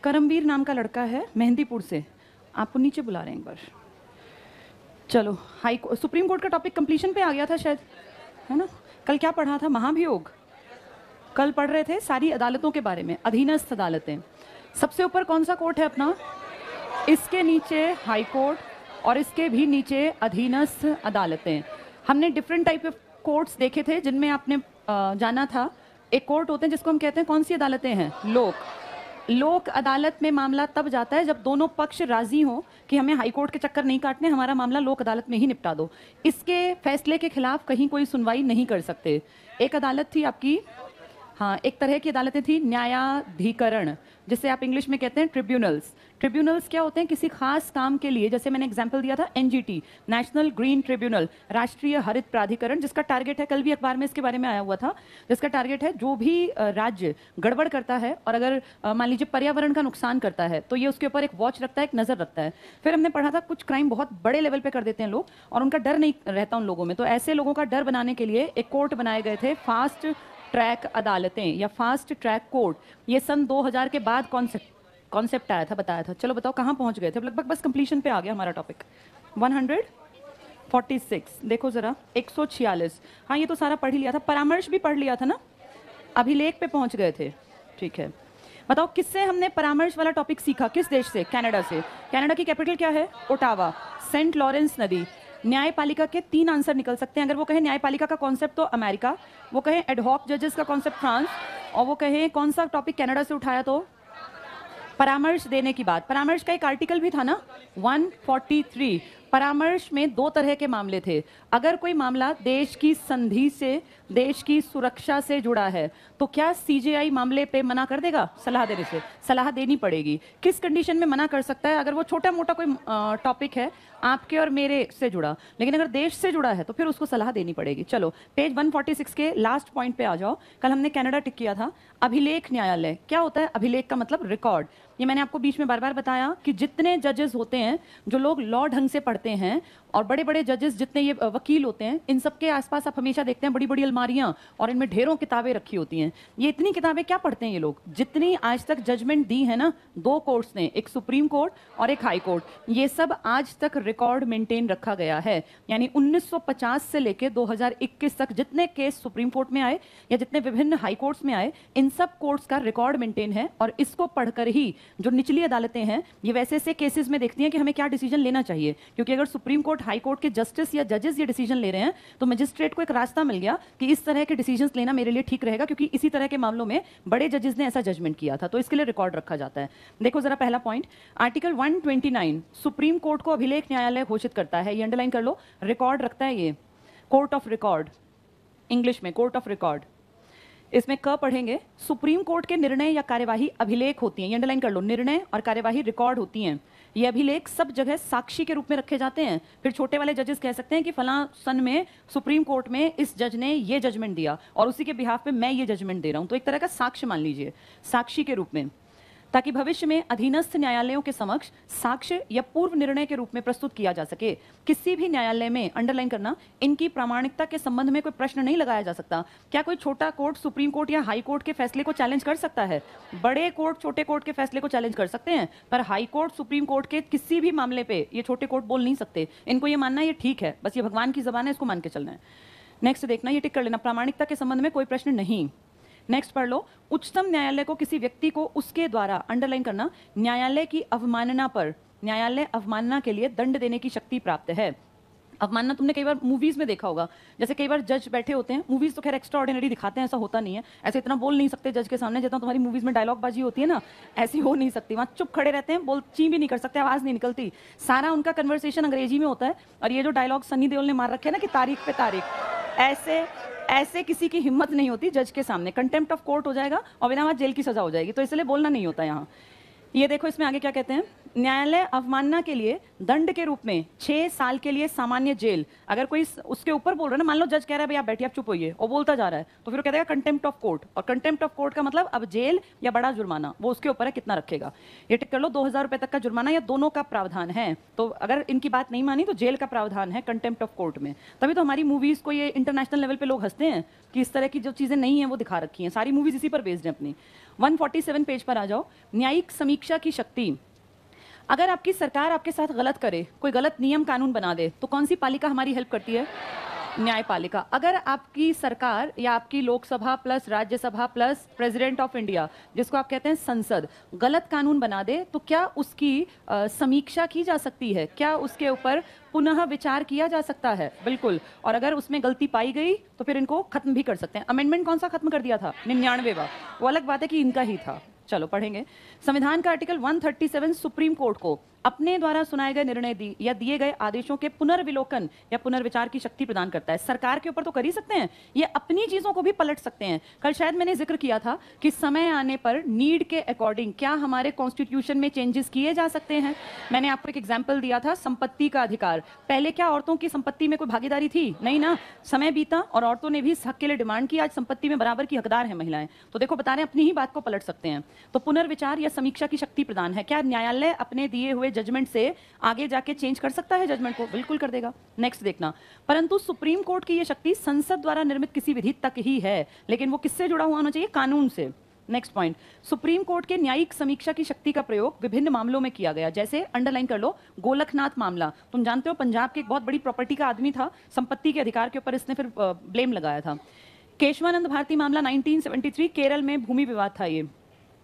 करमवीर नाम का लड़का है मेहंदीपुर से, आपको नीचे बुला रहे हैं एक बार। चलो, सुप्रीम कोर्ट का टॉपिक कंप्लीशन पे आ गया था शायद, है ना? कल क्या पढ़ा था? महाभियोग। कल पढ़ रहे थे सारी अदालतों के बारे में, अधीनस्थ अदालतें। सबसे ऊपर कौन सा कोर्ट है अपना? इसके नीचे हाई कोर्ट और इसके भी नीचे अधीनस्थ अदालतें। हमने डिफरेंट टाइप ऑफ कोर्ट्स देखे थे जिनमें आपने जाना था। एक कोर्ट होते हैं जिसको हम कहते हैं, कौन सी अदालतें हैं? लोक अदालत में मामला तब जाता है जब दोनों पक्ष राजी हो कि हमें हाई कोर्ट के चक्कर नहीं काटने, हमारा मामला लोक अदालत में ही निपटा दो। इसके फैसले के खिलाफ कहीं कोई सुनवाई नहीं कर सकते। एक अदालत थी आपकी, हाँ, एक तरह की अदालतें थी न्यायाधिकरण, जिसे आप इंग्लिश में कहते हैं ट्रिब्यूनल्स। ट्रिब्यूनल्स क्या होते हैं? किसी खास काम के लिए, जैसे मैंने एग्जांपल दिया था एनजीटी, नेशनल ग्रीन ट्रिब्यूनल, राष्ट्रीय हरित प्राधिकरण, जिसका टारगेट है, कल भी अखबार में इसके बारे में आया हुआ था, जिसका टारगेट है जो भी राज्य गड़बड़ करता है और अगर मान लीजिए पर्यावरण का नुकसान करता है तो ये उसके ऊपर एक वॉच रखता है, एक नज़र रखता है। फिर हमने पढ़ा था कुछ क्राइम बहुत बड़े लेवल पर कर देते हैं लोग और उनका डर नहीं रहता उन लोगों में, तो ऐसे लोगों का डर बनाने के लिए एक कोर्ट बनाए गए थे, फास्ट ट्रैक अदालतें या फास्ट ट्रैक कोर्ट। ये सन 2000 के बाद कॉन्सेप्ट आया था, बताया था। चलो बताओ कहाँ पहुँच गए थे? लगभग बस कंप्लीशन पे आ गया हमारा टॉपिक। 146 देखो ज़रा, 146, हाँ ये तो सारा पढ़ ही लिया था। परामर्श भी पढ़ लिया था ना, अभिलेख पे पहुँच गए थे, ठीक है। बताओ किससे हमने परामर्श वाला टॉपिक सीखा? किस देश से? कनाडा से। कनाडा की कैपिटल क्या है? ओटावा। सेंट लॉरेंस नदी। न्यायपालिका के 3 आंसर निकल सकते हैं। अगर वो कहें न्यायपालिका का कॉन्सेप्ट तो अमेरिका, वो कहें एडहॉक जजेस का कॉन्सेप्ट फ्रांस, और वो कहें कौन सा टॉपिक कनाडा से उठाया तो परामर्श देने की बात। परामर्श का एक आर्टिकल भी था ना, 143। परामर्श में 2 तरह के मामले थे। अगर कोई मामला देश की संधि से, देश की सुरक्षा से जुड़ा है तो क्या सीजेआई मामले पे मना कर देगा सलाह देने से? सलाह देनी पड़ेगी। किस कंडीशन में मना कर सकता है? अगर वो छोटा मोटा कोई टॉपिक है आपके और मेरे से जुड़ा, लेकिन अगर देश से जुड़ा है तो फिर उसको सलाह देनी पड़ेगी। चलो पेज 146 के लास्ट पॉइंट पे आ जाओ। कल हमने कनाडा टिक किया था। अभिलेख न्यायालय क्या होता है? अभिलेख का मतलब रिकॉर्ड। ये मैंने आपको बीच में बार बार बताया कि जितने जजेस होते हैं, जो लोग लॉ ढंग से पढ़ते हैं, और बड़े बड़े जजेस जितने ये वकील होते हैं, इन सब के आसपास आप हमेशा देखते हैं बड़ी बड़ी अलमारियां और इनमें ढेरों किताबें रखी होती हैं। ये इतनी किताबें क्या पढ़ते हैं ये लोग? जितनी आज तक जजमेंट दी है ना 2 कोर्ट्स ने, एक सुप्रीम कोर्ट और एक हाई कोर्ट, ये सब आज तक रिकॉर्ड मेंटेन रखा गया है। यानी 1950 से लेकर 2021 तक जितने केस सुप्रीम कोर्ट में आए या जितने विभिन्न हाई कोर्ट्स में आए, इन सब कोर्ट्स का रिकॉर्ड मेंटेन है। और इसको पढ़कर ही जो निचली अदालतें हैं ये वैसे से केसेस में देखती हैं कि हमें क्या डिसीजन लेना चाहिए। क्योंकि अगर सुप्रीम कोर्ट, हाई कोर्ट के जस्टिस या जजेस ये डिसीजन ले रहे हैं तो मजिस्ट्रेट को एक रास्ता मिल गया कि इस तरह के डिसीजंस लेना मेरे लिए ठीक रहेगा, क्योंकि इसी तरह के मामलों में बड़े जजेस ने ऐसा जजमेंट किया था, तो इसके लिए रिकॉर्ड रखा जाता है। देखो जरा पहला पॉइंट, आर्टिकल 129 सुप्रीम कोर्ट को अभिलेख न्यायालय घोषित करता है। ये अंडरलाइन कर लो, रिकॉर्ड रखता है ये, कोर्ट ऑफ रिकॉर्ड, इंग्लिश में कोर्ट ऑफ रिकॉर्ड। इसमें क पढ़ेंगे, सुप्रीम कोर्ट के निर्णय या कार्यवाही अभिलेख होती हैं। ये अंडरलाइन कर लो, निर्णय और कार्यवाही रिकॉर्ड होती हैं। ये अभिलेख सब जगह साक्षी के रूप में रखे जाते हैं। फिर छोटे वाले जजेस कह सकते हैं कि फलां सन में सुप्रीम कोर्ट में इस जज ने ये जजमेंट दिया और उसी के बिहाफ पे मैं ये जजमेंट दे रहा हूं, तो एक तरह का साक्ष्य मान लीजिए, साक्षी के रूप में, ताकि भविष्य में अधीनस्थ न्यायालयों के समक्ष साक्ष्य या पूर्व निर्णय के रूप में प्रस्तुत किया जा सके। किसी भी न्यायालय में, अंडरलाइन करना, इनकी प्रामाणिकता के संबंध में कोई प्रश्न नहीं लगाया जा सकता। क्या कोई छोटा कोर्ट सुप्रीम कोर्ट या हाई कोर्ट के फैसले को चैलेंज कर सकता है? बड़े कोर्ट छोटे कोर्ट के फैसले को चैलेंज कर सकते हैं, पर हाई कोर्ट सुप्रीम कोर्ट के किसी भी मामले पे ये छोटे कोर्ट बोल नहीं सकते। इनको ये मानना ये ठीक है, बस ये भगवान की जबान है, इसको मान के चलना है। नेक्स्ट देखना, ये टिक कर लेना, प्रामाणिकता के संबंध में कोई प्रश्न नहीं। नेक्स्ट पढ़ लो, उच्चतम न्यायालय को किसी व्यक्ति को उसके द्वारा, अंडरलाइन करना, न्यायालय की अवमानना पर, न्यायालय अवमानना के लिए दंड देने की शक्ति प्राप्त है। अवमानना तुमने कई बार मूवीज में देखा होगा, जैसे कई बार जज बैठे होते हैं, मूवीज तो खैर एक्स्ट्रा ऑर्डिनरी दिखाते हैं, ऐसा होता नहीं है, ऐसे इतना बोल नहीं सकते जज के सामने जितना तुम्हारी मूवीज में डायलॉग बाजी होती है ना, ऐसी हो नहीं सकती। वहाँ चुप खड़े रहते हैं, बोल ची भी नहीं कर सकते, आवाज नहीं निकलती, सारा उनका कन्वर्सेशन अंग्रेजी में होता है। और ये जो डायलॉग सनी देओल ने मार रखे हैं ना कि तारीख पे तारीख, ऐसे किसी की हिम्मत नहीं होती जज के सामने, कंटेम्प्ट ऑफ कोर्ट हो जाएगा और बिना वहाँ जेल की सजा हो जाएगी, तो इसलिए बोलना नहीं होता यहाँ। ये देखो इसमें आगे क्या कहते हैं, न्यायालय अवमानना के लिए दंड के रूप में 6 साल के लिए सामान्य जेल, अगर कोई उसके ऊपर बोल रहा है ना, मान लो जज कह रहा है भाई आप बैठिए, आप चुप होइए, और बोलता जा रहा है, तो फिर वो कहता है कंटेम्प्ट ऑफ कोर्ट, और कंटेम्प्ट ऑफ कोर्ट का मतलब अब जेल या बड़ा जुर्माना, वो उसके ऊपर है कितना रखेगा। ये टिक कर लो, 2000 रुपए तक का जुर्माना या दोनों का प्रावधान है। तो अगर इनकी बात नहीं मानी तो जेल का प्रावधान है कंटेम्प्ट ऑफ कोर्ट में। तभी तो हमारी मूवीज को ये इंटरनेशनल लेवल पे लोग हंसते हैं कि इस तरह की जो चीजें नहीं है वो दिखा रखी हैं, सारी मूवीज इसी पर बेस्ड है अपनी। 147 पेज पर आ जाओ, न्यायिक समीक्षा की शक्ति। अगर आपकी सरकार आपके साथ गलत करे, कोई गलत नियम कानून बना दे, तो कौन सी पालिका हमारी हेल्प करती है? न्यायपालिका। अगर आपकी सरकार या आपकी Lok Sabha plus Rajya Sabha plus president of India, जिसको आप कहते हैं संसद, गलत कानून बना दे, तो क्या उसकी समीक्षा की जा सकती है? क्या उसके ऊपर पुनः विचार किया जा सकता है? बिल्कुल। और अगर उसमें गलती पाई गई तो फिर इनको खत्म भी कर सकते हैं। अमेंडमेंट कौन सा खत्म कर दिया था? 99वां। वो अलग बात है कि इनका ही था। चलो पढ़ेंगे। संविधान का आर्टिकल 137 सुप्रीम कोर्ट को अपने द्वारा सुनाए गए निर्णय या दिए गए आदेशों के पुनर्विलोकन या पुनर्विचार की शक्ति प्रदान करता है। सरकार के ऊपर तो कर ही सकते हैं, ये अपनी चीजों को भी पलट सकते हैं। कल शायद मैंने जिक्र किया था कि समय आने पर नीड के अकॉर्डिंग क्या हमारे कॉन्स्टिट्यूशन में चेंजेस किए जा सकते हैं। मैंने आपको एक एग्जाम्पल दिया था, संपत्ति का अधिकार। पहले क्या औरतों की संपत्ति में कोई भागीदारी थी? नहीं ना। समय बीता और औरतों ने भी इस हक के लिए डिमांड की, आज संपत्ति में बराबर की हकदार है महिलाएं। तो देखो, बता रहे हैं अपनी ही बात को पलट सकते हैं। तो पुनर्विचार या समीक्षा की शक्ति प्रदान है। क्या न्यायालय अपने दिए हुए जजमेंट से आगे जाके चेंज कर सकता है जजमेंट को? बिल्कुल कर देगा। नेक्स्ट देखना, परंतु सुप्रीम कोर्ट की यह शक्ति संसद द्वारा निर्मित किसी विधि तक ही है, लेकिन वो किससे जुड़ा हुआ होना चाहिए? कानून से। नेक्स्ट पॉइंट, सुप्रीम कोर्ट के न्यायिक समीक्षा की शक्ति का प्रयोग विभिन्न मामलों में किया गया। जैसे अंडरलाइन कर लो, गोलकनाथ मामला। तुम जानते हो पंजाब के एक बहुत बड़ी प्रॉपर्टी का आदमी था, संपत्ति के अधिकार के ऊपर इसने फिर ब्लेम लगाया था। केशवानंद भारती मामला 1973, केरल में भूमि विवाद था ये,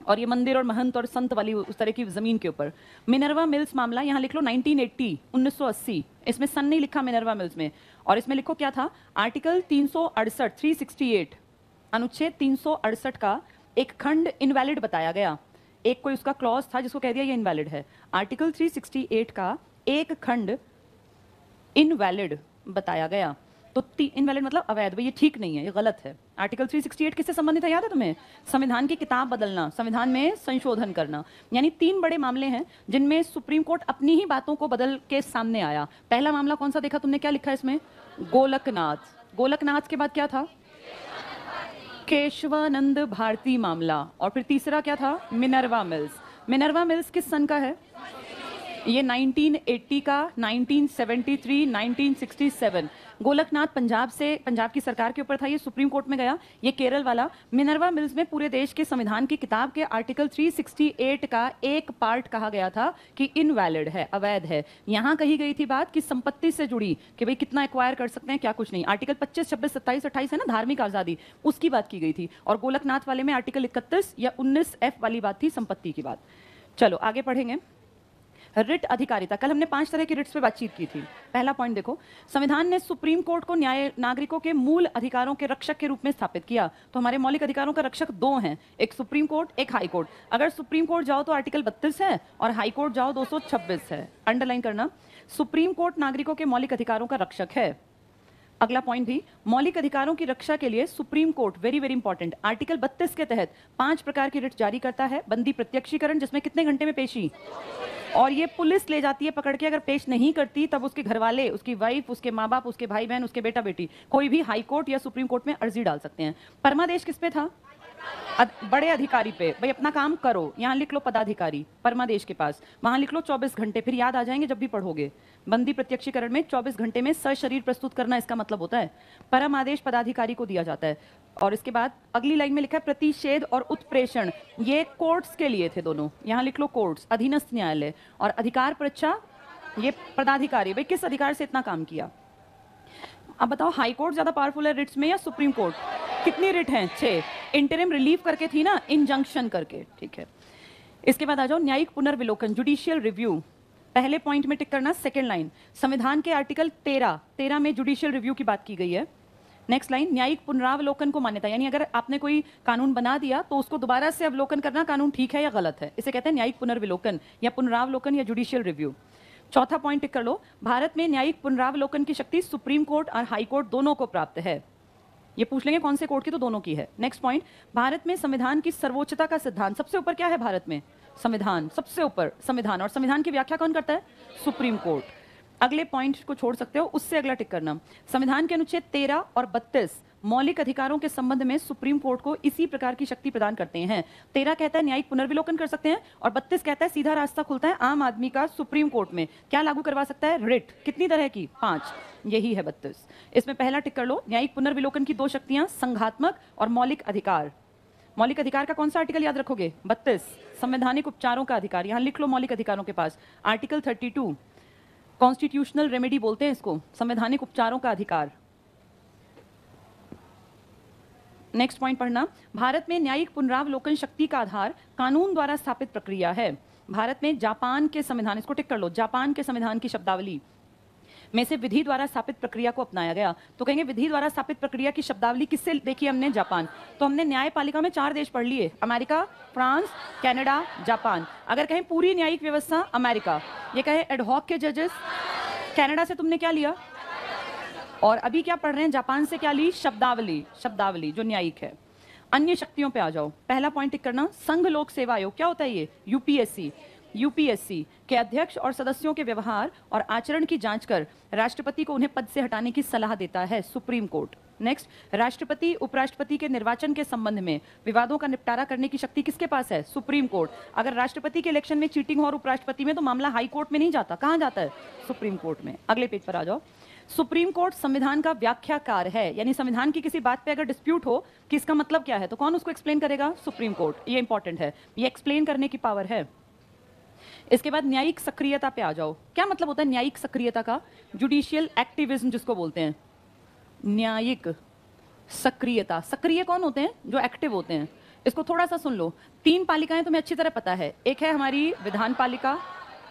और ये मंदिर और महंत और संत वाली उस तरह की जमीन के ऊपर। मिनर्वा मिल्स मामला, यहाँ लिख लो 1980, 1980। इसमें सन नहीं लिखा मिनर्वा मिल्स में, और इसमें लिखो क्या था? आर्टिकल 368, 368, अनुच्छेद 368 का एक खंड इनवैलिड बताया गया। एक कोई उसका क्लॉज था जिसको कह दिया ये इनवैलिड है। आर्टिकल 368 का एक खंड इनवैलिड बताया गया। तो इनवैलिड मतलब अवैध, भाई ये ठीक नहीं है, ये गलत है। आर्टिकल 368 किससे संबंधित है याद है तुम्हें? संविधान की किताब बदलना, संविधान में संशोधन करना। यानी 3 बड़े मामले हैं जिनमें सुप्रीम कोर्ट अपनी ही बातों को बदल के सामने आया। पहला मामला कौन सा देखा तुमने? क्या लिखा है इसमें? गोलकनाथ। गोलकनाथ के बाद क्या था? केशवानंद भारती मामला। और फिर तीसरा क्या था? Minerva mills. मिनर्वा मिल्स किस सन का है? ये 1980 का, 1973, 1967। गोलकनाथ पंजाब से, पंजाब की सरकार के ऊपर था, ये सुप्रीम कोर्ट में गया। ये केरल वाला। मिनर्वा मिल्स में पूरे देश के संविधान की किताब के आर्टिकल 368 का एक पार्ट कहा गया था कि इनवैलिड है, अवैध है। यहाँ कही गई थी बात कि संपत्ति से जुड़ी, कि भाई कितना एक्वायर कर सकते हैं, क्या कुछ नहीं। आर्टिकल 25, 26, 27, 28 है ना, धार्मिक आजादी, उसकी बात की गई थी। और गोलकनाथ वाले में आर्टिकल 31 या 19F वाली बात थी, संपत्ति की बात। चलो आगे पढ़ेंगे। रिट अधिकारिता। कल हमने 5 तरह की रिट्स पे बातचीत की थी। पहला पॉइंट देखो, संविधान ने सुप्रीम कोर्ट को न्याय नागरिकों के मूल अधिकारों के रक्षक के रूप में स्थापित किया। तो हमारे मौलिक अधिकारों का रक्षक 2 हैं, एक सुप्रीम कोर्ट, एक हाई कोर्ट। अगर सुप्रीम कोर्ट जाओ तो आर्टिकल 32 है, और हाई कोर्ट जाओ 226 है। अंडरलाइन करना, सुप्रीम कोर्ट नागरिकों के मौलिक अधिकारों का रक्षक है। अगला पॉइंट भी, मौलिक अधिकारों की रक्षा के लिए supreme court, very very important, article 32 के तहत 5 प्रकार की रिट जारी करता है। बंदी प्रत्यक्षीकरण, जिसमें कितने घंटे में पेशी, और ये पुलिस ले जाती है पकड़ के, अगर पेश नहीं करती तब उसके घर वाले, उसकी वाइफ, उसके माँ बाप, उसके भाई बहन, उसके बेटा बेटी, कोई भी हाई कोर्ट या सुप्रीम कोर्ट में अर्जी डाल सकते हैं। परमादेश किस पे था? बड़े अधिकारी पे, भाई अपना काम करो। यहाँ लिख लो पदाधिकारी, परमादेश के पास, वहां लिख लो 24 घंटे, फिर याद आ जाएंगे जब भी पढ़ोगे। बंदी प्रत्यक्षीकरण में 24 घंटे में सशरीर प्रस्तुत करना इसका मतलब होता है। परम आदेश पदाधिकारी को दिया जाता है। और इसके बाद अगली लाइन में लिखा है प्रतिषेध और उत्प्रेषण, ये कोर्ट्स के लिए थे दोनों। यहाँ लिख लो कोर्ट्स, अधीनस्थ न्यायालय। और अधिकार परीक्षा, ये पदाधिकारी, भाई किस अधिकार से इतना काम किया। अब बताओ, हाई कोर्ट ज्यादा पावरफुल है रिट्स में या सुप्रीम कोर्ट? कितनी रिट हैं? 6। इंटरिम रिलीफ करके थी ना, इंजंक्शन करके, ठीक है। इसके बाद आ जाओ न्यायिक पुनर्विलोकन, जुडिशियल रिव्यू। पहले पॉइंट में टिक करना, सेकंड लाइन, संविधान के आर्टिकल 13 में जुडिशियल रिव्यू की बात की गई है। नेक्स्ट लाइन, न्यायिक पुनरावलोकन को मान्यता, यानी अगर आपने कोई कानून बना दिया तो उसको दोबारा से अवलोकन करना, कानून ठीक है या गलत है, इसे कहते हैं न्यायिक पुनर्विलोकन या पुनरावलोकन या जुडिशियल रिव्यू। चौथा पॉइंट टिक कर लो, भारत में न्यायिक पुनरावलोकन की शक्ति सुप्रीम कोर्ट और हाई कोर्ट दोनों को प्राप्त है। ये पूछ लेंगे कौन से कोर्ट की, तो दोनों की है। नेक्स्ट पॉइंट, भारत में संविधान की सर्वोच्चता का सिद्धांत, सबसे ऊपर क्या है भारत में? संविधान, सबसे ऊपर संविधान, और संविधान की व्याख्या कौन करता है? Supreme court. अगले पॉइंट को छोड़ सकते हो, उससे अगला टिक करना। संविधान के अनुच्छेद 13 और 32 मौलिक अधिकारों के संबंध में सुप्रीम कोर्ट को इसी प्रकार की शक्ति प्रदान करते हैं। 13 कहता है न्यायिक पुनर्विलोकन कर सकते हैं, और 32 कहता है सीधा रास्ता खुलता है आम आदमी का सुप्रीम कोर्ट में। क्या लागू करवा सकता है? रिट। कितनी तरह की? 5। यही है 32। इसमें पहला टिक कर लो। न्यायिक पुनर्विलोकन की 2 शक्तियां, संघात्मक और मौलिक अधिकार। मौलिक अधिकार का कौन सा आर्टिकल याद रखोगे? 32। संवैधानिक उपचारों का अधिकार, यहां लिख लो मौलिक अधिकारों के पास। आर्टिकल 32 कॉन्स्टिट्यूशनल रेमेडी बोलते हैं इसको, संवैधानिक उपचारों का अधिकार। नेक्स्ट पॉइंट पढ़ना। भारत में न्यायिक पुनरावलोकन शक्ति का आधार कानून द्वारा स्थापित प्रक्रिया है। भारत में जापान के संविधान, इसको टिक कर लो, जापान के संविधान की शब्दावली में से विधि द्वारा स्थापित प्रक्रिया को अपनाया गया। तो कहेंगे विधि द्वारा स्थापित प्रक्रिया की शब्दावली किससे देखी हमने? जापान। तो हमने न्यायपालिका में 4 देश पढ़ लिए, अमेरिका, फ्रांस, कनाडा, जापान। अगर कहें पूरी न्यायिक व्यवस्था, अमेरिका। ये कहे एडहॉक के जजेस, कनाडा से तुमने क्या लिया? और अभी क्या पढ़ रहे हैं? जापान से क्या ली? शब्दावली। शब्दावली जो न्यायिक है। अन्य शक्तियों पे आ जाओ। पहला पॉइंट टिक करना, संघ लोक सेवा आयोग। क्या होता है ये? यूपीएससी। यूपीएससी के अध्यक्ष और सदस्यों के व्यवहार और आचरण की जांच कर राष्ट्रपति को उन्हें पद से हटाने की सलाह देता है सुप्रीम कोर्ट। नेक्स्ट, राष्ट्रपति उपराष्ट्रपति के निर्वाचन के संबंध में विवादों का निपटारा करने की शक्ति किसके पास है? Supreme court. अगर राष्ट्रपति के इलेक्शन में चीटिंग हो और उपराष्ट्रपति में, तो मामला हाई कोर्ट में नहीं जाता, कहां जाता है? सुप्रीम कोर्ट में। अगले पेज पर आ जाओ। सुप्रीम कोर्ट संविधान का व्याख्याकार है, यानी संविधान की किसी बात पे अगर डिस्प्यूट हो कि इसका मतलब क्या है, तो कौन उसको एक्सप्लेन करेगा? Supreme court. ये इंपॉर्टेंट है, ये एक्सप्लेन करने की पावर है। इसके बाद न्यायिक सक्रियता पे आ जाओ। क्या मतलब होता है न्यायिक सक्रियता का? जुडिशियल एक्टिविज्म जिसको बोलते हैं। न्यायिक सक्रियता, सक्रिय कौन होते हैं? जो एक्टिव होते हैं। इसको थोड़ा सा सुन लो। 3 पालिकाएं तुम्हें अच्छी तरह पता है। एक है हमारी विधान पालिका,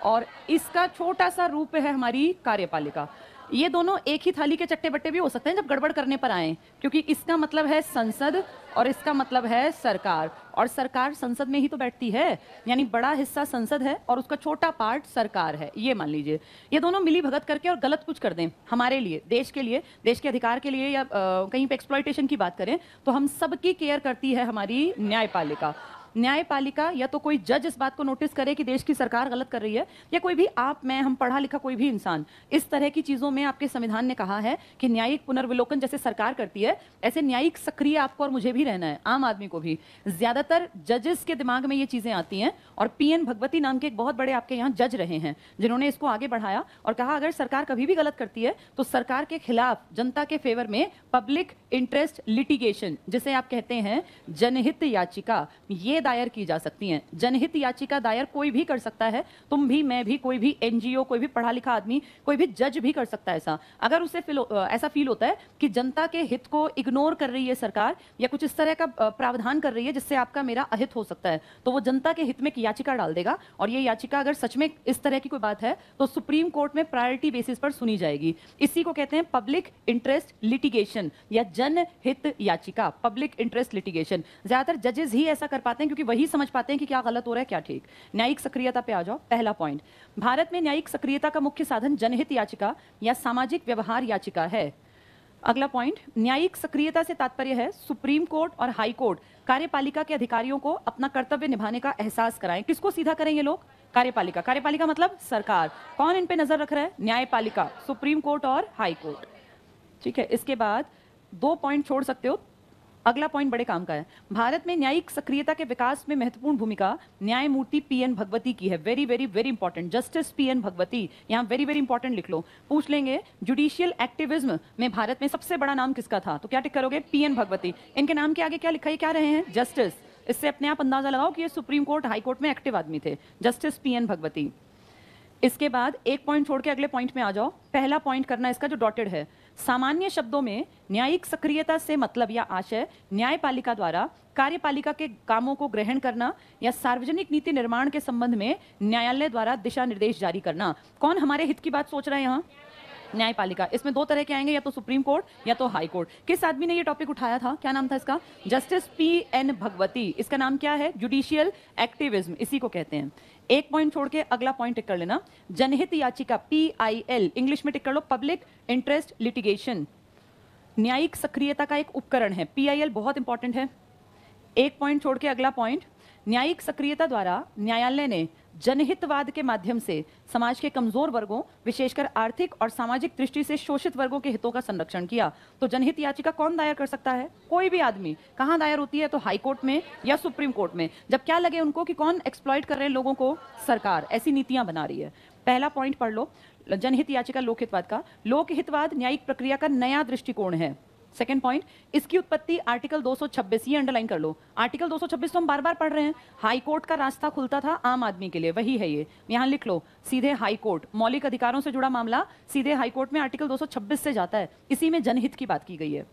और इसका छोटा सा रूप है हमारी कार्यपालिका। ये दोनों एक ही थाली के चट्टे बट्टे भी हो सकते हैं जब गड़बड़ करने पर आए, क्योंकि इसका मतलब है संसद और इसका मतलब है सरकार, और सरकार संसद में ही तो बैठती है, यानी बड़ा हिस्सा संसद है और उसका छोटा पार्ट सरकार है। ये मान लीजिए ये दोनों मिली भगत करके और गलत कुछ कर दें हमारे लिए, देश के लिए, देश के अधिकार के लिए, या कहीं पे एक्सप्लॉयटेशन की बात करें, तो हम सबकी केयर करती है हमारी न्यायपालिका। न्यायपालिका या तो कोई जज इस बात को नोटिस करे कि देश की सरकार गलत कर रही है, या कोई भी आप, मैं, हम पढ़ा लिखा कोई भी इंसान, इस तरह की चीजों में आपके संविधान ने कहा है कि न्यायिक पुनर्विलोकन जैसे सरकार करती है, ऐसे न्यायिक सक्रिय आपको और मुझे भी रहना है, आम आदमी को भी। ज्यादातर जजेस के दिमाग में ये चीजें आती हैं, और पीएन भगवती नाम के एक बहुत बड़े आपके यहाँ जज रहे हैं जिन्होंने इसको आगे बढ़ाया और कहा अगर सरकार कभी भी गलत करती है तो सरकार के खिलाफ, जनता के फेवर में पब्लिक इंटरेस्ट लिटिगेशन, जिसे आप कहते हैं जनहित याचिका, ये दायर की जा सकती हैं। जनहित याचिका दायर कोई भी कर सकता है, तुम भी, मैं भी, कोई भी एनजीओ, कोई भी पढ़ा लिखा आदमी, कोई भी जज भी कर सकता है ऐसा। अगर उसे ऐसा फील होता है कि जनता के हित को इग्नोर कर रही है सरकार, या कुछ इस तरह का प्रावधान कर रही है जिससे आपका मेरा अहित हो सकता है, तो वो जनता के हित में एक याचिका डाल देगा, और ये याचिका अगर सच में इस तरह की कोई बात है तो सुप्रीम कोर्ट में प्रायोरिटी बेसिस पर सुनी जाएगी। इसी को कहते हैं पब्लिक इंटरेस्ट लिटिगेशन या जनहित याचिका, पब्लिक इंटरेस्ट लिटिगेशन। ज्यादातर जजेस ही ऐसा कर पाते हैं क्योंकि वही समझ पाते हैं कि क्या गलत हो रहा है क्या ठीक। न्यायिक सक्रियता पे आ जाओ। पहला पॉइंट, भारत में न्यायिक सक्रियता का मुख्य साधन जनहित याचिका या सामाजिक व्यवहार याचिका है। अगला पॉइंट, न्यायिक सक्रियता से तात्पर्य है सुप्रीम कोर्ट और हाई कोर्ट कार्यपालिका के अधिकारियों को अपना कर्तव्य निभाने का एहसास कराएं। किसको सीधा करें ये लोग? कार्यपालिका। कार्यपालिका मतलब सरकार। कौन इन पे नजर रख रहा है? न्यायपालिका, सुप्रीम कोर्ट और हाई कोर्ट। ठीक है, इसके बाद 2 पॉइंट छोड़ सकते हो, अगला पॉइंट बड़े काम का है। भारत में न्यायिक सक्रियता के विकास में महत्वपूर्ण भूमिका न्यायमूर्ति पीएन भगवती की है। Very very very important, justice PN Bhagwati, यहाँ वेरी वेरी इंपॉर्टेंट लिख लो। पूछ लेंगे जुडिशियल एक्टिविज्म में भारत में सबसे बड़ा नाम किसका था, तो क्या टिक करोगे? पीएन भगवती। इनके नाम के आगे क्या लिखा है, क्या रहे हैं? जस्टिस। इससे अपने आप अंदाजा लगाओ कि ये सुप्रीम कोर्ट, हाई कोर्ट में एक्टिव आदमी थे, जस्टिस पीएन भगवती। इसके बाद 1 पॉइंट छोड़ के अगले पॉइंट में आ जाओ। पहला पॉइंट करना इसका जो डॉटेड है, सामान्य शब्दों में न्यायिक सक्रियता से मतलब या आशय न्यायपालिका द्वारा कार्यपालिका के कामों को ग्रहण करना या सार्वजनिक नीति निर्माण के संबंध में न्यायालय द्वारा दिशा निर्देश जारी करना। कौन हमारे हित की बात सोच रहा है यहाँ? न्यायपालिका। इसमें 2 तरह के आएंगे, या तो सुप्रीम कोर्ट या तो हाई कोर्ट। किस आदमी ने ये टॉपिक उठाया था, क्या नाम था इसका? Justice PN Bhagwati. इसका नाम क्या है? जुडिशियल एक्टिविज्म, इसी को कहते हैं। 1 पॉइंट छोड़ के अगला पॉइंट टिक कर लेना। जनहित याचिका, PIL, इंग्लिश में टिक कर लो, पब्लिक इंटरेस्ट लिटिगेशन, न्यायिक सक्रियता का एक उपकरण है। PIL बहुत इंपॉर्टेंट है। 1 पॉइंट छोड़ के अगला पॉइंट, न्यायिक सक्रियता द्वारा न्यायालय ने जनहितवाद के माध्यम से समाज के कमजोर वर्गों, विशेषकर आर्थिक और सामाजिक दृष्टि से शोषित वर्गों के हितों का संरक्षण किया। तो जनहित याचिका कौन दायर कर सकता है? कोई भी आदमी। कहां दायर होती है? तो हाई कोर्ट में या सुप्रीम कोर्ट में, जब क्या लगे उनको कि कौन एक्सप्लॉइट कर रहे हैं लोगों को? सरकार ऐसी नीतियां बना रही है। पहला पॉइंट पढ़ लो, जनहित याचिका लोकहितवाद का। लोकहितवाद न्यायिक प्रक्रिया का नया दृष्टिकोण है। सेकंड पॉइंट, इसकी उत्पत्ति आर्टिकल 226, ये अंडरलाइन कर लो। आर्टिकल 226 तो हम बार बार पढ़ रहे हैं। हाई कोर्ट का रास्ता खुलता था आम आदमी के लिए, वही है ये। यहां लिख लो, सीधे हाई कोर्ट, मौलिक अधिकारों से जुड़ा मामला सीधे हाई कोर्ट में आर्टिकल 226 से जाता है। इसी में जनहित की बात की गई है।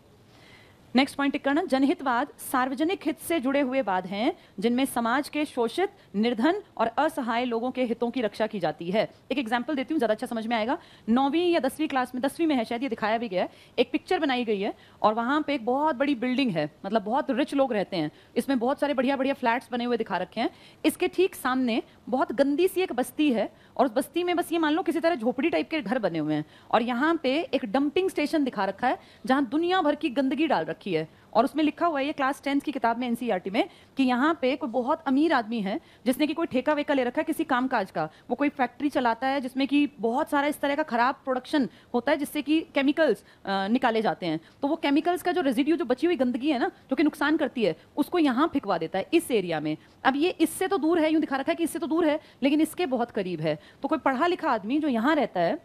नेक्स्ट पॉइंट टिक करना, जनहितवाद सार्वजनिक हित से जुड़े हुए वाद हैं जिनमें समाज के शोषित, निर्धन और असहाय लोगों के हितों की रक्षा की जाती है। एक एग्जांपल देती हूं, ज्यादा अच्छा समझ में आएगा। 9वीं या 10वीं क्लास में, 10वीं में है शायद, ये दिखाया भी गया है। एक पिक्चर बनाई गई है और वहां पे एक बहुत बड़ी बिल्डिंग है, मतलब बहुत रिच लोग रहते हैं। इसमें बहुत सारे बढ़िया बढ़िया फ्लैट्स बने हुए दिखा रखे हैं। इसके ठीक सामने बहुत गंदी सी एक बस्ती है और उस बस्ती में बस ये मान लो किसी तरह झोपड़ी टाइप के घर बने हुए हैं। और यहाँ पे एक डंपिंग स्टेशन दिखा रखा है जहां दुनिया भर की गंदगी डाल रखी है। और उसमें लिखा हुआ है, ये क्लास 10 की किताब में, एनसीईआरटी में, कि यहाँ पे कोई बहुत अमीर आदमी है जिसने कि कोई ठेका वेका ले रखा है किसी कामकाज का। वो कोई फैक्ट्री चलाता है जिसमें कि बहुत सारा इस तरह का खराब प्रोडक्शन होता है जिससे कि केमिकल्स निकाले जाते हैं। तो वो केमिकल्स का जो रेजिड्यू, जो बची हुई गंदगी है ना, जो कि नुकसान करती है, उसको यहाँ फिकवा देता है इस एरिया में। अब ये इससे तो दूर है, यूं दिखा रखा है कि इससे तो दूर है, लेकिन इसके बहुत करीब है। तो कोई पढ़ा लिखा आदमी जो यहाँ रहता है,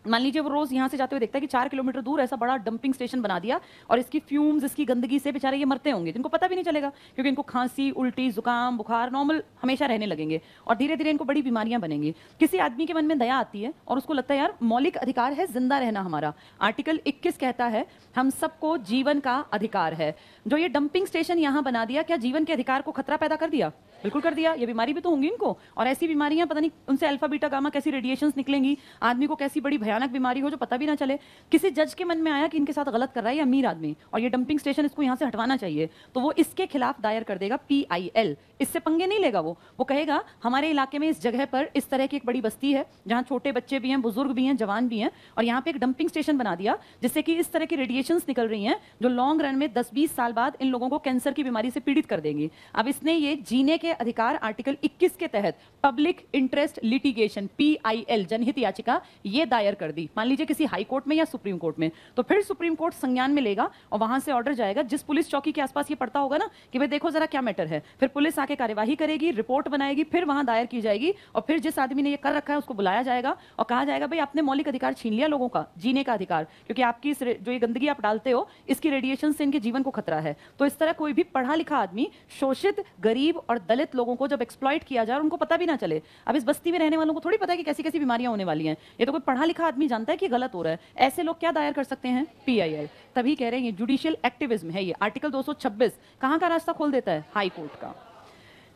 मान लीजिए वो रोज यहाँ से जाते हुए देखता है कि 4 किलोमीटर दूर ऐसा बड़ा डंपिंग स्टेशन बना दिया और इसकी फ्यूम्स, इसकी गंदगी से बेचारे ये मरते होंगे, जिनको पता भी नहीं चलेगा, क्योंकि इनको खांसी, उल्टी, जुकाम, बुखार नॉर्मल हमेशा रहने लगेंगे और धीरे धीरे इनको बड़ी बीमारियां बनेंगी। किसी आदमी के मन में दया आती है और उसको लगता है यार मौलिक अधिकार है जिंदा रहना हमारा। आर्टिकल 21 कहता है हम सबको जीवन का अधिकार है। जो ये डंपिंग स्टेशन यहाँ बना दिया, क्या जीवन के अधिकार को खतरा पैदा कर दिया? बिल्कुल कर दिया। ये बीमारी भी तो होंगी इनको, और ऐसी बीमारियां पता नहीं उनसे अल्फा बीटा गामा कैसी रेडिएशंस निकलेंगी, आदमी को कैसी बड़ी भयानक बीमारी हो जो पता भी ना चले। किसी जज के मन में आया कि इनके साथ गलत कर रहा है ये अमीर आदमी और ये डंपिंग स्टेशन, इसको यहाँ से हटवाना चाहिए, तो वो इसके खिलाफ दायर कर देगा PIL। इससे पंगे नहीं लेगा वो कहेगा हमारे इलाके में इस जगह पर इस तरह की एक बड़ी बस्ती है जहाँ छोटे बच्चे भी हैं, बुजुर्ग भी हैं, जवान भी हैं, और यहाँ पे एक डंपिंग स्टेशन बना दिया जिससे कि इस तरह की रेडिएशंस निकल रही हैं जो लॉन्ग रन में 10-20 साल बाद इन लोगों को कैंसर की बीमारी से पीड़ित कर देंगी। अब इसने ये जीने के अधिकार आर्टिकल 21 के तहत पब्लिक इंटरेस्ट लिटिगेशन PIL जनहित याचिका ये दायर कर दी। मान लीजिए किसी हाई कोर्ट में या सुप्रीम कोर्ट में, तो फिर सुप्रीम कोर्ट संज्ञान में लेगा और वहां से ऑर्डर जाएगा। जिस पुलिस चौकी के आसपास ये पड़ता होगा ना कि भाई देखो जरा क्या मैटर है, फिर पुलिस आके कार्यवाही करेगी, रिपोर्ट बनाएगी, फिर वहां दायर की जाएगी और फिर जिस आदमी ने ये कर रखा है उसको बुलाया जाएगा और कहा जाएगा भाई आपने मौलिक अधिकार छीन लिया लोगों का, जीने का अधिकार, क्योंकि आपकी जो ये गंदगी आप डालते हो इसकी रेडिएशन से इनके जीवन को खतरा है। तो इस तरह कोई भी पढ़ा लिखा आदमी शोषित, गरीब और दलित लोगों को जब एक्सप्लॉइट किया जाए और उनको पता भी ना चले। अब इस बस्ती में रहने वालों को थोड़ी पता है कि कैसी कैसी बीमारियां होने वाली हैं, ये तो कोई पढ़ा लिखा आदमी जानता है कि गलत हो रहा है। ऐसे लोग क्या दायर कर सकते हैं? PIL। तभी कह रहे हैं ये जुडिशियल एक्टिविज्म है। ये आर्टिकल 226 कहां का रास्ता खोल देता है? हाई कोर्ट का।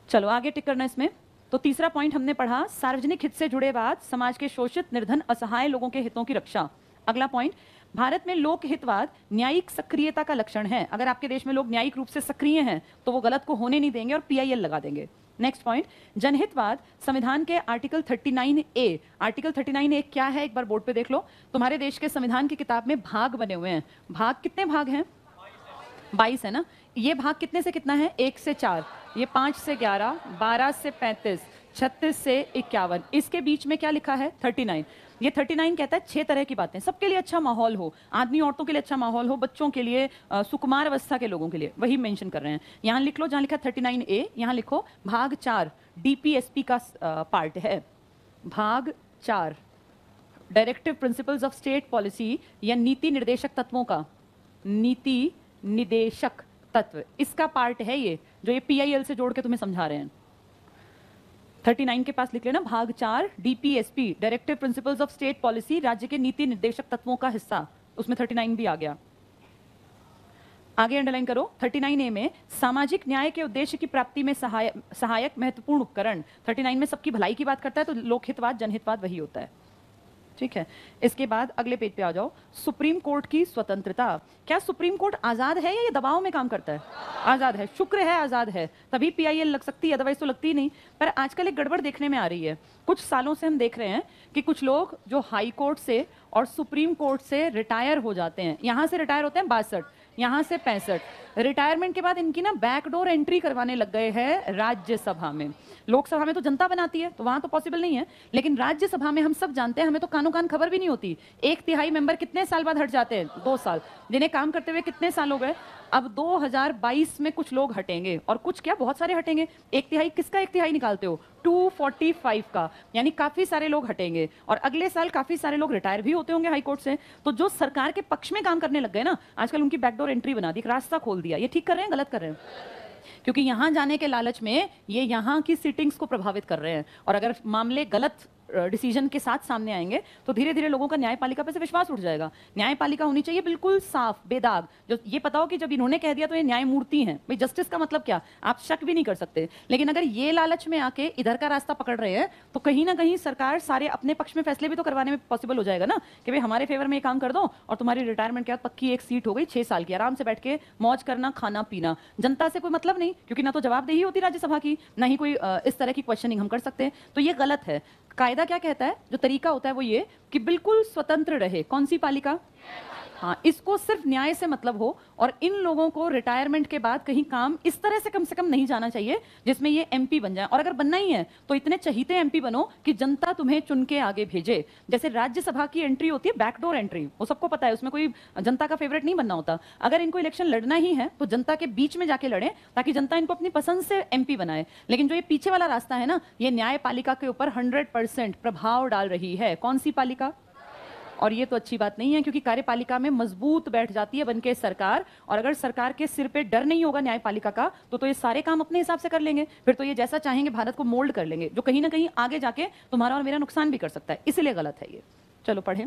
चलो आगे टिक करना इसमें। तो तीसरा पॉइंट हमने पढ़ा, सार्वजनिक हित से जुड़े वाद, समाज के शोषित, निर्धन, असहाय लोगों के हितों की रक्षा। अगला पॉइंट, भारत में लोकहितवाद न्यायिक सक्रियता का लक्षण है। अगर आपके देश में लोग न्यायिक रूप से सक्रिय हैं तो वो गलत को होने नहीं देंगे और PIL लगा देंगे। नेक्स्ट पॉइंट, जनहितवाद संविधान के आर्टिकल 39A। आर्टिकल 39A क्या है एक बार बोर्ड पे देख लो। तुम्हारे देश के संविधान की किताब में भाग बने हुए हैं। भाग कितने भाग हैं? 22 है ना। ये भाग कितने से कितना है? 1 से 4, ये 5 से 11, 12 से 35, 36 से 51। इसके बीच में क्या लिखा है? 39। ये 39 कहता है 6 तरह की बातें, सबके लिए अच्छा माहौल हो, आदमी औरतों के लिए अच्छा माहौल हो, बच्चों के लिए, सुकुमार अवस्था के लोगों के लिए, वही मेंशन कर रहे हैं। यहाँ लिख लो जहाँ लिखा 39A, यहाँ लिखो भाग 4 DPSP का पार्ट है। भाग 4 directive principles of state policy या नीति निर्देशक तत्वों का, नीति निदेशक तत्व, इसका पार्ट है ये जो ये PIL से जोड़ के तुम्हें समझा रहे हैं। 39 के पास लिख लेना भाग 4 DPSP directive principles of state policy, राज्य के नीति निर्देशक तत्वों का हिस्सा, उसमें 39 भी आ गया। आगे अंडरलाइन करो 39A में सामाजिक न्याय के उद्देश्य की प्राप्ति में सहायक महत्वपूर्ण उपकरण। 39 में सबकी भलाई की बात करता है, तो लोकहितवाद, जनहितवाद वही होता है। ठीक है, इसके बाद अगले पेज पे आ जाओ। सुप्रीम कोर्ट की स्वतंत्रता। क्या सुप्रीम कोर्ट आजाद है या ये दबाव में काम करता है? आजाद है, शुक्र है आजाद है, तभी PIL लग सकती है, अदरवाइज तो लगती नहीं। पर आजकल एक गड़बड़ देखने में आ रही है। कुछ सालों से हम देख रहे हैं कि कुछ लोग जो हाई कोर्ट से और सुप्रीम कोर्ट से रिटायर हो जाते हैं, यहाँ से रिटायर होते हैं 62, यहाँ से 65। रिटायरमेंट के बाद इनकी ना बैकडोर एंट्री करवाने लग गए हैं राज्यसभा में। लोकसभा में तो जनता बनाती है, तो वहां तो पॉसिबल नहीं है, लेकिन राज्यसभा में हम सब जानते हैं, हमें तो कानो कान खबर भी नहीं होती। 1/3 मेंबर कितने साल बाद हट जाते हैं? 2 साल। जिन्हें काम करते हुए कितने साल हो गए? अब 2022 में कुछ लोग हटेंगे, और कुछ क्या, बहुत सारे हटेंगे। 1/3 किसका 1/3 निकालते हो? 245 का, यानी काफी सारे लोग हटेंगे, और अगले साल काफी सारे लोग रिटायर भी होते होंगे हाईकोर्ट से। तो जो सरकार के पक्ष में काम करने लग गए ना, आजकल उनकी बैकडोर एंट्री बना दी, एक रास्ता खोल दिया। ये ठीक कर रहे हैं, गलत कर रहे हैं? क्योंकि यहां जाने के लालच में ये यहां की सिटिंग्स को प्रभावित कर रहे हैं, और अगर मामले गलत डिसीजन के साथ सामने आएंगे तो धीरे धीरे लोगों का न्यायपालिका पे से विश्वास उठ जाएगा। न्यायपालिका होनी चाहिए बिल्कुल साफ बेदाग, जो ये पता हो कि जब इन्होंने कह दिया तो ये न्यायमूर्ति हैं। भाई जस्टिस का मतलब क्या, आप शक भी नहीं कर सकते। लेकिन अगर ये लालच में आके इधर का रास्ता पकड़ रहे हैं तो कहीं ना कहीं सरकार सारे अपने पक्ष में फैसले भी तो करवाने में पॉसिबल हो जाएगा ना, कि भाई हमारे फेवर में ये काम कर दो और तुम्हारी रिटायरमेंट के बाद पक्की एक सीट हो गई 6 साल की, आराम से बैठ के मौज करना, खाना पीना। जनता से कोई मतलब नहीं, क्योंकि ना तो जवाबदेही होती राज्यसभा की, ना ही कोई इस तरह की क्वेश्चनिंग हम कर सकते हैं। तो ये गलत है। कायदा क्या कहता है, जो तरीका होता है वो ये कि बिल्कुल स्वतंत्र रहे। कौन सी पालिका? हाँ, इसको सिर्फ न्याय से मतलब हो, और इन लोगों को रिटायरमेंट के बाद कहीं काम इस तरह से कम नहीं जाना चाहिए जिसमें ये एमपी बन जाए। और अगर बनना ही है तो इतने चहीते एमपी बनो कि जनता तुम्हें चुन के आगे भेजे। जैसे राज्यसभा की एंट्री होती है बैकडोर एंट्री, वो सबको पता है, उसमें कोई जनता का फेवरेट नहीं बनना होता। अगर इनको इलेक्शन लड़ना ही है तो जनता के बीच में जाके लड़े, ताकि जनता इनको अपनी पसंद से एमपी बनाए। लेकिन जो ये पीछे वाला रास्ता है ना, ये न्यायपालिका के ऊपर 100% प्रभाव डाल रही है। कौन सी पालिका? और ये तो अच्छी बात नहीं है, क्योंकि कार्यपालिका में मजबूत बैठ जाती है बनके सरकार, और अगर सरकार के सिर पे डर नहीं होगा न्यायपालिका का तो ये सारे काम अपने हिसाब से कर लेंगे। फिर तो ये जैसा चाहेंगे भारत को मोल्ड कर लेंगे, जो कहीं ना कहीं आगे जाके तुम्हारा और मेरा नुकसान भी कर सकता है। इसलिए गलत है ये। चलो पढ़ें।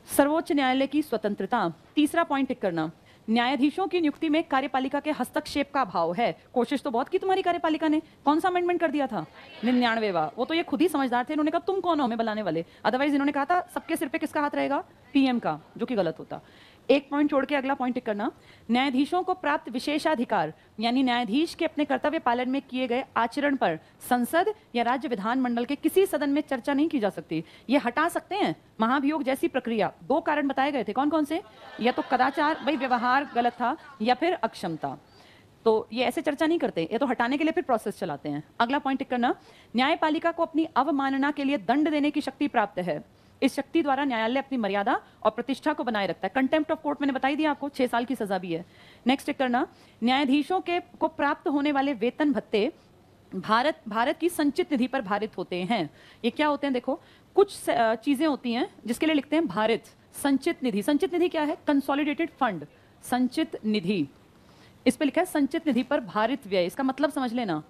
सर्वोच्च न्यायालय की स्वतंत्रता। तीसरा पॉइंट टिक करना, न्यायाधीशों की नियुक्ति में कार्यपालिका के हस्तक्षेप का अभाव है। कोशिश तो बहुत की तुम्हारी कार्यपालिका ने। कौन सा अमेंडमेंट कर दिया था? 99वां। वो तो ये खुद ही समझदार थे, इन्होंने कहा तुम कौन हो हमें बुलाने वाले। अदरवाइज इन्होंने कहा था सबके सिर पे किसका हाथ रहेगा? पीएम का, जो कि गलत होता। एक पॉइंट छोड़ के अगला पॉइंट टिक करना, न्यायाधीशों को प्राप्त विशेषाधिकार, यानी न्यायाधीश के अपने कर्तव्य पालन में किए गए आचरण पर संसद या राज्य विधानमंडल के किसी सदन में चर्चा नहीं की जा सकती। ये हटा सकते हैं महाभियोग जैसी प्रक्रिया। 2 कारण बताए गए थे, कौन कौन से? या तो कदाचार, भाई व्यवहार गलत था, या फिर अक्षमता। तो ये ऐसे चर्चा नहीं करते, ये तो हटाने के लिए फिर प्रोसेस चलाते हैं। अगला पॉइंट टिक करना, न्यायपालिका को अपनी अवमानना के लिए दंड देने की शक्ति प्राप्त है। इस शक्ति द्वारा न्यायालय अपनी मर्यादा और प्रतिष्ठा को बनाए रखता है। कंटेम्प्ट ऑफ कोर्ट मैंने बताई दिया आपको, 6 साल की सजा भी है। नेक्स्ट टिक करना, न्यायाधीशों को प्राप्त होने वाले वेतन भत्ते भारत की संचित निधि पर भारित होते हैं। ये क्या होते हैं? देखो, कुछ चीजें होती हैं जिसके लिए लिखते हैं भारित। संचित निधि, संचित निधि क्या है? कंसोलिडेटेड फंड, संचित निधि। इस पे लिखा है संचित निधि पर भारित व्यय। इसका मतलब समझ लेना,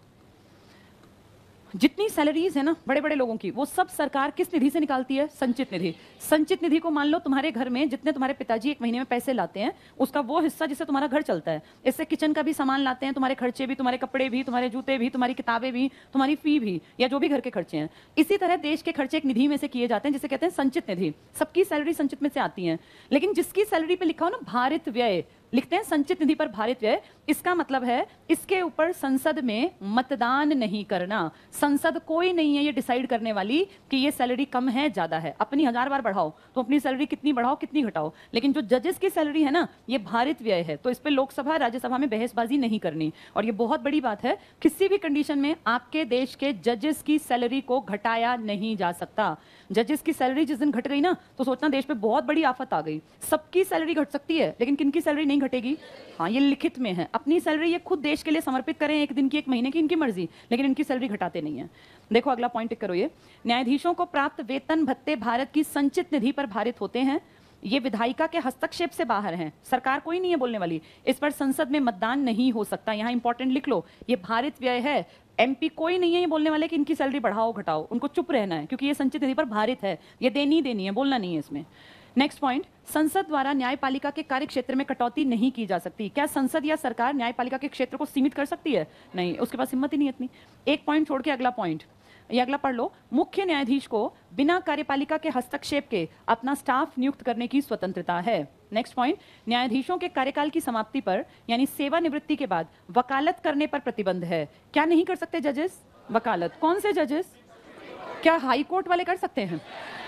जितनी सैलरीज है ना बड़े बड़े लोगों की, वो सब सरकार किस निधि से निकालती है? संचित निधि। संचित निधि को मान लो तुम्हारे घर में जितने तुम्हारे पिताजी 1 महीने में पैसे लाते हैं, उसका वो हिस्सा जिससे तुम्हारा घर चलता है। इससे किचन का भी सामान लाते हैं, तुम्हारे खर्चे भी, तुम्हारे कपड़े भी, तुम्हारे जूते भी, तुम्हारी किताबें भी, तुम्हारी फी भी, या जो भी घर के खर्चे हैं। इसी तरह देश के खर्चे एक निधि में से किए जाते हैं जिसे कहते हैं संचित निधि। सबकी सैलरी संचित में से आती है, लेकिन जिसकी सैलरी पे लिखा हो ना भारित व्यय, लिखते हैं संचित निधि पर भारित व्यय। इसका मतलब है इसके ऊपर संसद में मतदान नहीं करना। संसद कोई नहीं है ये डिसाइड करने वाली कि ये सैलरी कम है ज्यादा है। अपनी 1000 बार बढ़ाओ तो अपनी सैलरी कितनी बढ़ाओ कितनी घटाओ, लेकिन जो जजेस की सैलरी है ना, ये भारित व्यय है। तो इस पे लोकसभा राज्यसभा में बहसबाजी नहीं करनी। और ये बहुत बड़ी बात है, किसी भी कंडीशन में आपके देश के जजेस की सैलरी को घटाया नहीं जा सकता। जजेस की सैलरी जिस दिन घट गई ना, तो सोचना देश पे बहुत बड़ी आफत आ गई। सबकी सैलरी घट सकती है, लेकिन किनकी सैलरी नहीं घटेगी? हाँ, ये लिखित में है। अपनी सैलरी ये खुद देश के लिए समर्पित करें, 1 दिन की 1 महीने की, इनकी मर्जी, लेकिन इनकी सैलरी घटाते नहीं है। देखो अगला पॉइंट टिक करो, ये न्यायाधीशों को प्राप्त वेतन भत्ते भारत की संचित निधि पर भारित होते हैं। ये विधायिका के हस्तक्षेप से बाहर हैं, सरकार कोई नहीं है बोलने वाली। इस पर संसद में मतदान नहीं हो सकता। यहाँ इंपॉर्टेंट लिख लो, ये भारित व्यय है। एमपी कोई नहीं है ये बोलने वाले कि इनकी सैलरी बढ़ाओ घटाओ, उनको चुप रहना है, क्योंकि ये संचित निधि पर भारित है। ये देनी है, बोलना नहीं है इसमें। नेक्स्ट पॉइंट, संसद द्वारा न्यायपालिका के कार्य क्षेत्र में कटौती नहीं की जा सकती। क्या संसद या सरकार न्यायपालिका के क्षेत्र को सीमित कर सकती है? नहीं, उसके पास हिम्मत ही नहीं इतनी। एक पॉइंट छोड़ के अगला पॉइंट, ये अगला पढ़ लो। मुख्य न्यायाधीश को बिना कार्यपालिका के हस्तक्षेप के अपना स्टाफ नियुक्त करने की स्वतंत्रता है। नेक्स्ट पॉइंट, न्यायाधीशों के कार्यकाल की समाप्ति पर यानी सेवानिवृत्ति के बाद वकालत करने पर प्रतिबंध है। क्या नहीं कर सकते जजेस? वकालत। कौन से जजेस? क्या हाई कोर्ट वाले कर सकते हैं?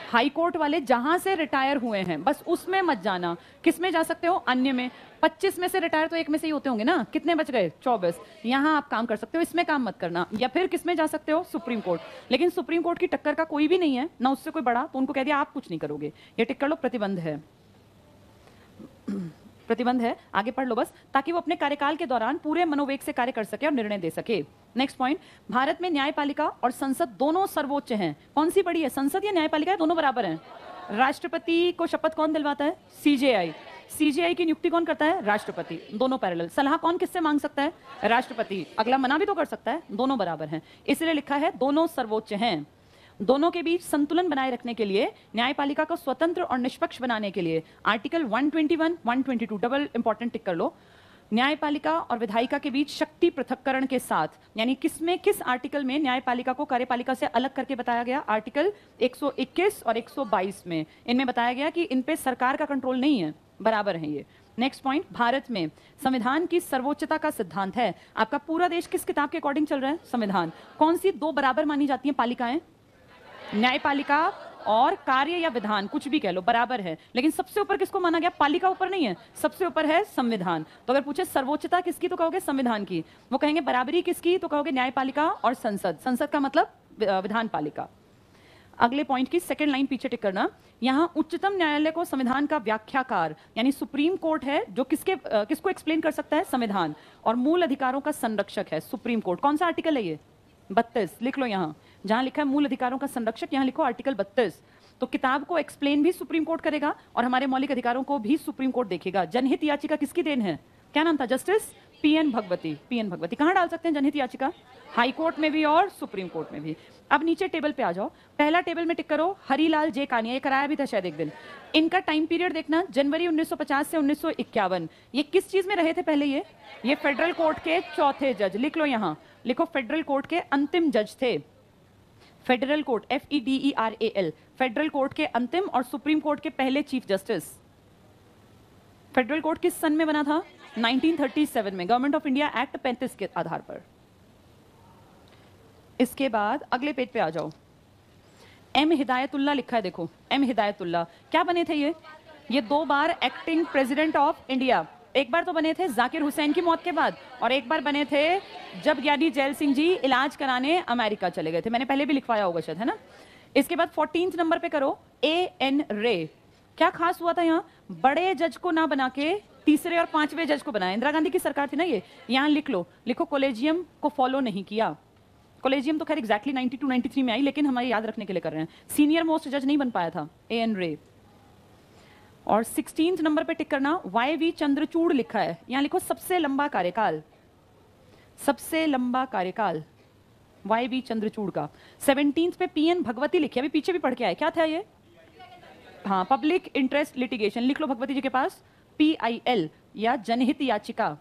हाई कोर्ट वाले जहां से रिटायर हुए हैं बस उसमें मत जाना। किस में जा सकते हो? अन्य में। 25 में से रिटायर तो एक में से ही होते होंगे ना, कितने बच गए? 24। यहां आप काम कर सकते हो, इसमें काम मत करना। या फिर किस में जा सकते हो? Supreme court. लेकिन सुप्रीम कोर्ट की टक्कर का कोई भी नहीं है, ना उससे कोई बड़ा, तो उनको कह दिया आप कुछ नहीं करोगे। ये टिक कर लो, प्रतिबंध है। प्रतिबंध है, आगे पढ़ लो बस, ताकि वो अपने कार्यकाल के दौरान पूरे मनोवेग से कार्य कर सके और निर्णय दे सके। नेक्स्ट पॉइंट, भारत में न्यायपालिका और संसद दोनों सर्वोच्च हैं। कौन सी बड़ी है, संसद या न्यायपालिका? है दोनों बराबर हैं। राष्ट्रपति को शपथ कौन दिलवाता है? सीजेआई। सीजेआई की नियुक्ति कौन करता है? राष्ट्रपति। दोनों पैरेलल। सलाह कौन किससे मांग सकता है? राष्ट्रपति। अगला मना भी तो कर सकता है, दोनों बराबर हैं, इसलिए लिखा है दोनों सर्वोच्च हैं। दोनों के बीच संतुलन बनाए रखने के लिए, न्यायपालिका को स्वतंत्र और निष्पक्ष बनाने के लिए आर्टिकल 121, 122 डबल इंपॉर्टेंट टिक कर लो। न्यायपालिका और विधायिका के बीच शक्ति पृथक्करण के साथ, यानी किसमें, किस आर्टिकल में न्यायपालिका को कार्यपालिका से अलग करके बताया गया? आर्टिकल 121 और 122 में। इनमें बताया गया कि इन पे सरकार का कंट्रोल नहीं है, बराबर है ये। नेक्स्ट पॉइंट, भारत में संविधान की सर्वोच्चता का सिद्धांत है। आपका पूरा देश किस किताब के अकॉर्डिंग चल रहा है? संविधान। कौन सी दो बराबर मानी जाती हैं पालिकाएं? न्यायपालिका और कार्य या विधान, कुछ भी कह लो, बराबर है। लेकिन सबसे ऊपर किसको माना गया? पालिका ऊपर नहीं है, सबसे ऊपर है संविधान। तो अगर पूछे सर्वोच्चता किसकी, तो कहोगे संविधान की। वो कहेंगे बराबरी किसकी, तो कहोगे न्यायपालिका और संसद। संसद का मतलब विधान पालिका। अगले पॉइंट की सेकंड लाइन पीछे टिक करना। यहाँ उच्चतम न्यायालय को संविधान का व्याख्याकार यानी सुप्रीम कोर्ट है, जो किसको एक्सप्लेन कर सकता है? संविधान। और मूल अधिकारों का संरक्षक है सुप्रीम कोर्ट। कौन सा आर्टिकल है ये? 32। लिख लो, यहाँ जहां लिखा है मूल अधिकारों का संरक्षक, यहां लिखो आर्टिकल 32। तो किताब को एक्सप्लेन भी सुप्रीम कोर्ट करेगा और हमारे मौलिक अधिकारों को भी सुप्रीम कोर्ट देखेगा। जनहित याचिका किसकी देन है? क्या नाम था? Justice PN Bhagwati. PN Bhagwati. कहां डाल सकते हैं जनहित याचिका? हाई कोर्ट में भी और सुप्रीम कोर्ट में भी। अब नीचे टेबल पे आ जाओ, पहला टेबल में टिक करो हरीलाल जे कानिया। ये कराया भी था शायद एक दिन। इनका टाइम पीरियड देखना, जनवरी 1950 से 1951। ये किस चीज में रहे थे पहले? ये फेडरल कोर्ट के चौथे जज। लिख लो, यहाँ लिखो फेडरल कोर्ट के अंतिम जज थे। Federal court, FEDERAL, federal court के अंतिम और सुप्रीम कोर्ट के पहले चीफ जस्टिस। फेडरल कोर्ट किस सन में बना था? 1937 में, गवर्नमेंट ऑफ इंडिया एक्ट 35 के आधार पर। इसके बाद अगले पेज पे आ जाओ, M हिदायतुल्ला लिखा है, देखो M हिदायतुल्ला क्या बने थे ये 2 बार एक्टिंग प्रेसिडेंट ऑफ इंडिया। एक बार तो बने थे जाकिर हुसैन की मौत के बाद, और एक बार बने थे जब ज्ञानी जैल सिंह जी इलाज कराने अमेरिका चले गए थे। मैंने पहले भी लिखवाया होगा शायद, है ना। इसके बाद 14th नंबर पे करो AN रे। क्या खास हुआ था यहाँ? बड़े जज को ना बना के तीसरे और 5वें जज को बनाया। इंदिरा गांधी की सरकार थी ना ये। यहाँ लिख लो, लिखो कोलेजियम को फॉलो नहीं किया। कोलेजियम तो खैर एग्जैक्टली 92-93 में आई, लेकिन हमारे याद रखने के लिए कर रहे हैं। सीनियर मोस्ट जज नहीं बन पाया था AN रे। और 16th नंबर पे टिक करना, YV चंद्रचूड़ लिखा है। यहाँ लिखो सबसे लंबा कार्यकाल, सबसे लंबा कार्यकाल YV चंद्रचूड़ का। 17th पे PN भगवती लिखी, अभी पीछे भी पढ़ के आए, क्या था ये? हाँ, पब्लिक इंटरेस्ट लिटिगेशन। लिख लो भगवती जी के पास PIL या जनहित याचिका,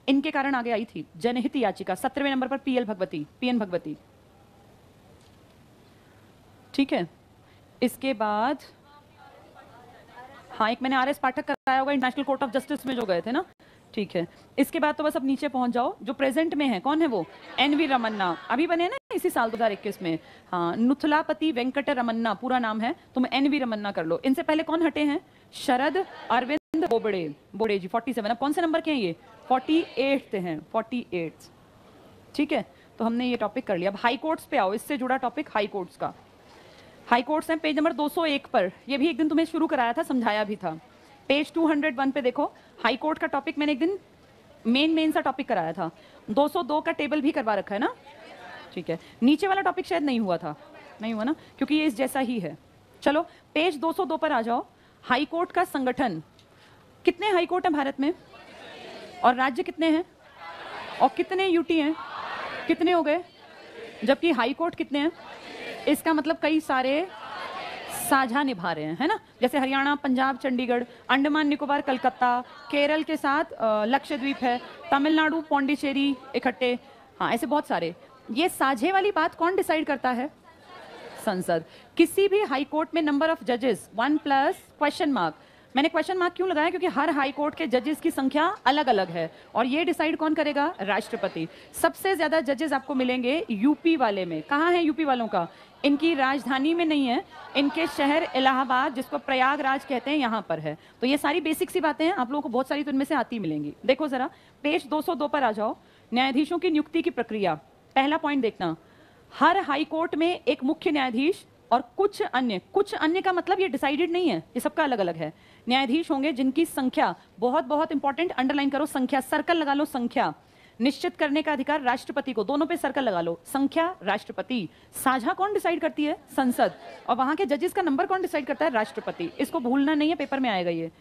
इनके कारण आगे आई थी जनहित याचिका। 17वें नंबर पर PN भगवती। ठीक है, इसके बाद हाँ, एक मैंने RS पाठक कराया होगा इंटरनेशनल कोर्ट ऑफ जस्टिस में जो गए थे ना। ठीक है, इसके बाद तो बस अब नीचे पहुंच जाओ। जो प्रेजेंट में है कौन है वो? NV रमन्ना, अभी बने ना इसी साल 2021 में। हाँ, नुथलापति वेंकट रमन्ना पूरा नाम है, तुम NV रमन्ना कर लो। इनसे पहले कौन हटे हैं? शरद अरविंद बोबड़े जी 47। अब कौन से नंबर के हैं ये? 48 हैं, 48। ठीक है, तो हमने ये टॉपिक कर लिया। अब हाई कोर्ट्स पे आओ, इससे जुड़ा टॉपिक हाई कोर्ट्स का। हाई कोर्ट्स हैं पेज नंबर 201 पर। ये भी एक दिन तुम्हें शुरू कराया था, समझाया भी था। पेज 201 पे देखो, हाई कोर्ट का टॉपिक मैंने एक दिन मेन सा टॉपिक कराया था। 202 का टेबल भी करवा रखा है ना। ठीक है, नीचे वाला टॉपिक शायद नहीं हुआ था, नहीं हुआ ना, क्योंकि ये इस जैसा ही है। चलो पेज 202 पर आ जाओ। हाई कोर्ट का संगठन, कितने हाई कोर्ट हैं भारत में और राज्य कितने हैं और कितने यूटी हैं? कितने हो गए? जबकि हाई कोर्ट कितने हैं? इसका मतलब कई सारे साझा निभा रहे हैं, है ना। जैसे हरियाणा, पंजाब, चंडीगढ़, अंडमान निकोबार, कलकत्ता, केरल के साथ लक्षद्वीप है, तमिलनाडु, पौंडीचेरी इकट्ठे। हाँ, ऐसे बहुत सारे। ये साझे वाली बात कौन डिसाइड करता है? संसद। किसी भी हाई कोर्ट में नंबर ऑफ जजेस 1 प्लस क्वेश्चन मार्क, मैंने क्वेश्चन मार्क क्यों लगाया? क्योंकि हर हाई कोर्ट के जजेस की संख्या अलग अलग है और ये डिसाइड कौन करेगा? राष्ट्रपति। सबसे ज्यादा जजेस आपको मिलेंगे यूपी वाले में। कहाँ है यूपी वालों का? इनकी राजधानी में नहीं है, इनके शहर इलाहाबाद, जिसको प्रयागराज कहते हैं, यहाँ पर है। तो ये सारी बेसिक सी बातें हैं, आप लोगों को बहुत सारी तो इनमें से आती मिलेंगी। देखो जरा पेज 202 पर आ जाओ। न्यायाधीशों की नियुक्ति की प्रक्रिया, पहला पॉइंट देखना, हर हाई कोर्ट में एक मुख्य न्यायाधीश और कुछ अन्य का मतलब ये डिसाइडेड नहीं है, ये सबका अलग अलग है। न्यायाधीश होंगे जिनकी संख्या, बहुत बहुत इंपॉर्टेंट, अंडरलाइन करो संख्या, सर्कल लगा लो, संख्या निश्चित करने का अधिकार राष्ट्रपति को, दोनों पे सर्कल लगा लो, संख्या राष्ट्रपति, साझा कौन डिसाइड करती है? संसद, और वहां के जजेस का नंबर कौन डिसाइड करता है? राष्ट्रपति। इसको भूलना नहीं है, पेपर में आएगा ये।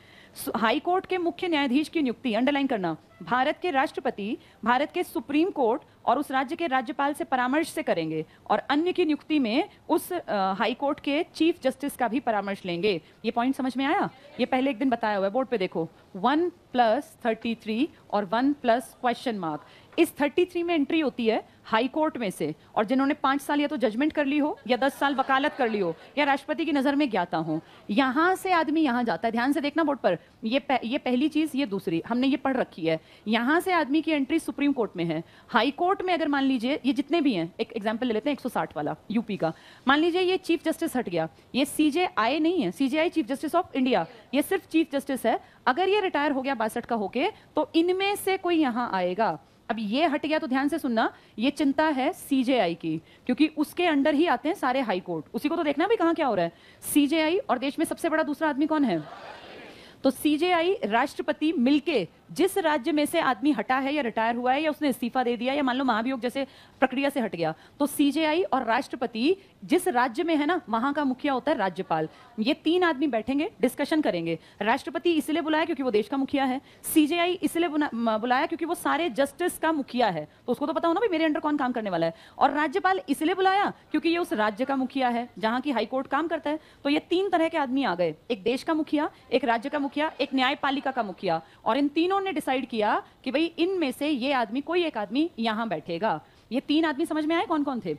हाई कोर्ट के मुख्य न्यायाधीश की नियुक्ति, अंडरलाइन करना, भारत के राष्ट्रपति भारत के सुप्रीम कोर्ट और उस राज्य के राज्यपाल से परामर्श से करेंगे, और अन्य की नियुक्ति में उस हाई कोर्ट के चीफ जस्टिस का भी परामर्श लेंगे। ये पॉइंट समझ में आया? ये पहले एक दिन बताया हुआ है, बोर्ड पे देखो, 1+33 और 1+? इस 33 में एंट्री होती है हाई कोर्ट में से, और जिन्होंने 5 साल या तो जजमेंट कर ली हो या 10 साल वकालत कर ली हो या राष्ट्रपति की नजर में ज्ञाता हो, यहां से आदमी यहां जाता है। ध्यान से देखना बोर्ड पर, ये पहली चीज, ये दूसरी, हमने ये पढ़ रखी है। यहां से आदमी की एंट्री सुप्रीम कोर्ट में है। हाई कोर्ट में अगर मान लीजिए ये जितने भी हैं, एक एग्जाम्पल ले लेते हैं 160 वाला यूपी का, मान लीजिए ये चीफ जस्टिस हट गया, ये CJI नहीं है, CJI chief justice of India, ये सिर्फ चीफ जस्टिस है। अगर ये रिटायर हो गया 62 का होके, तो इनमें से कोई यहां आएगा। अब ये हट गया तो ध्यान से सुनना, ये चिंता है CJI की, क्योंकि उसके अंडर ही आते हैं सारे हाई कोर्ट, उसी को तो देखना भी कहां क्या हो रहा है। CJI और देश में सबसे बड़ा दूसरा आदमी कौन है? तो CJI राष्ट्रपति मिलके जिस राज्य में से आदमी हटा है या रिटायर हुआ है या उसने इस्तीफा दे दिया या मान लो महाभियोग जैसे प्रक्रिया से हट गया, तो CJI और राष्ट्रपति जिस राज्य में है ना, वहां का मुखिया होता है राज्यपाल। ये 3 आदमी बैठेंगे, डिस्कशन करेंगे। राष्ट्रपति इसलिए बुलाया क्योंकि वो देश का मुखिया है, CJI इसलिए बुलाया क्योंकि वो सारे जस्टिस का मुखिया है, तो उसको तो पता हो ना भाई मेरे अंडर कौन काम करने वाला है, और राज्यपाल इसलिए बुलाया क्योंकि ये उस राज्य का मुखिया है जहां की हाईकोर्ट काम करता है। तो ये 3 तरह के आदमी आ गए, एक देश का मुखिया, एक राज्य का मुखिया, एक न्यायपालिका का मुखिया, और इन तीनों ने डिसाइड किया कि भाई इनमें से ये आदमी, कोई एक आदमी यहां बैठेगा। ये 3 आदमी समझ में आए कौन कौन थे?